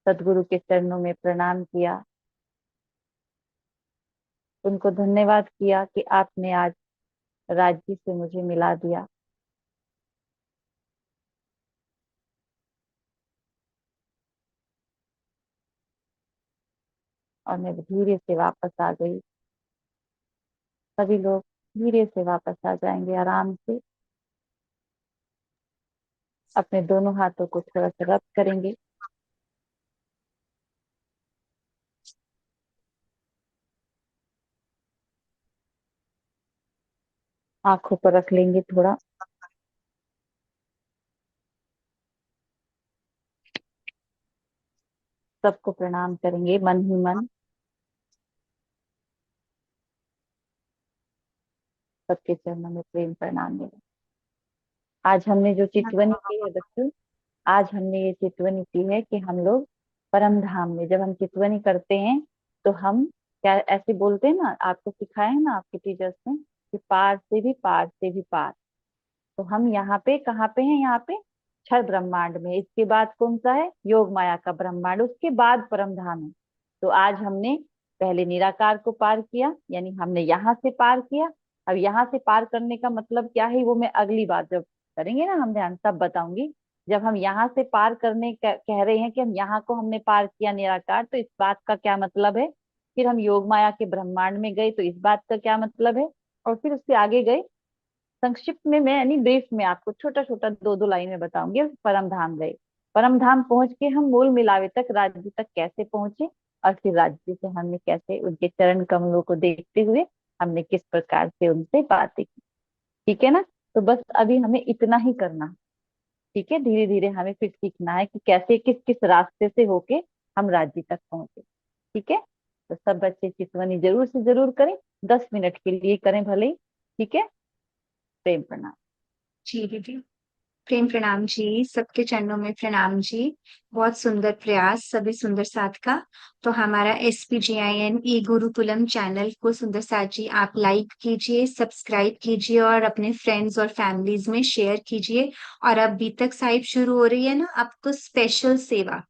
सदगुरु के चरणों में प्रणाम किया, उनको धन्यवाद किया कि आपने आज राज्य से मुझे मिला दिया। और मैं धीरे से वापस आ गई। सभी लोग धीरे से वापस आ जाएंगे आराम से। अपने दोनों हाथों को थोड़ा सा रब करेंगे। आंखों पर रख लेंगे थोड़ा। सबको प्रणाम करेंगे मन ही मन। सबके चरणों में प्रेम प्रणाम देंगे। आज हमने जो चितवनी की है बच्चों, आज हमने ये चितवनी की है कि हम लोग परम धाम में जब हम चितवनी करते हैं तो हम क्या ऐसे बोलते हैं ना, आपको सिखाया है ना आपके टीचर्स ने कि पार से भी पार से भी पार। तो हम यहाँ पे कहाँ पे हैं? यहाँ पे क्षर ब्रह्मांड में। इसके बाद कौन सा है? योग माया का ब्रह्मांड। उसके बाद परम धाम है। तो आज हमने पहले निराकार को पार किया, यानी हमने यहाँ से पार किया। अब यहाँ से पार करने का मतलब क्या है वो मैं अगली बार जब करेंगे ना हम ध्यान तब बताऊंगी। जब हम यहाँ से पार करने कह रहे हैं कि हम यहाँ को हमने पार किया निराकार, तो इस बात का क्या मतलब है? फिर हम योग माया के ब्रह्मांड में गए तो इस बात का क्या मतलब है? और फिर उससे आगे गए। संक्षिप्त में मैं यानी ब्रीफ में आपको छोटा छोटा दो दो लाइन में बताऊंगी। परम धाम गए, परम धाम पहुंच के हम मूल मिलावे तक राज्य तक कैसे पहुंचे, और फिर राज्य से हमने कैसे उनके चरण कमलों को देखते हुए हमने किस प्रकार से उनसे बातें की। ठीक है ना? तो बस अभी हमें इतना ही करना है। ठीक है, धीरे धीरे हमें फिर सीखना है कि कैसे किस किस रास्ते से होके हम राज्य तक पहुंचे। ठीक है, तो सब बच्चे चितवनी जरूर से जरूर करें, 10 मिनट के लिए करें भले ही। ठीक है, प्रेम प्रणाम। जी दीदी, प्रेम प्रणाम जी, सबके चरणों में प्रणाम जी। बहुत सुंदर प्रयास सभी सुंदर साथ का। तो हमारा SPGIN ई गुरुकुलम चैनल को सुंदर साथ जी आप लाइक कीजिए, सब्सक्राइब कीजिए और अपने फ्रेंड्स और फैमिलीज में शेयर कीजिए। और अब बीतक साहिब शुरू हो रही है ना, अब तो स्पेशल सेवा।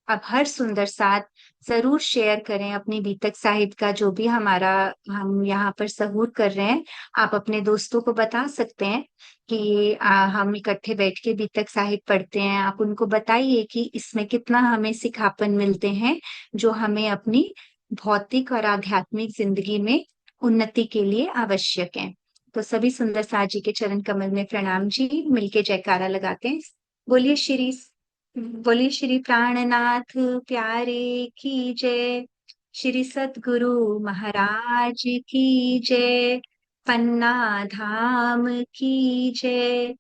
अब हर सुंदर साथ जरूर शेयर करें अपनी बीतक साहिब का जो भी हमारा हम यहाँ पर सहूर कर रहे हैं। आप अपने दोस्तों को बता सकते हैं कि हम इकट्ठे बैठ के बीतक साहिब पढ़ते हैं। आप उनको बताइए कि इसमें कितना हमें सिखापन मिलते हैं जो हमें अपनी भौतिक और आध्यात्मिक जिंदगी में उन्नति के लिए आवश्यक है। तो सभी सुंदर साथ जी के चरण कमल में प्रणाम जी, मिलके जयकारा लगाते हैं। बोलिए श्री बोलिए श्री प्राणनाथ प्यारे की जय। श्री सतगुरु महाराज की जय। पन्ना धाम की जय।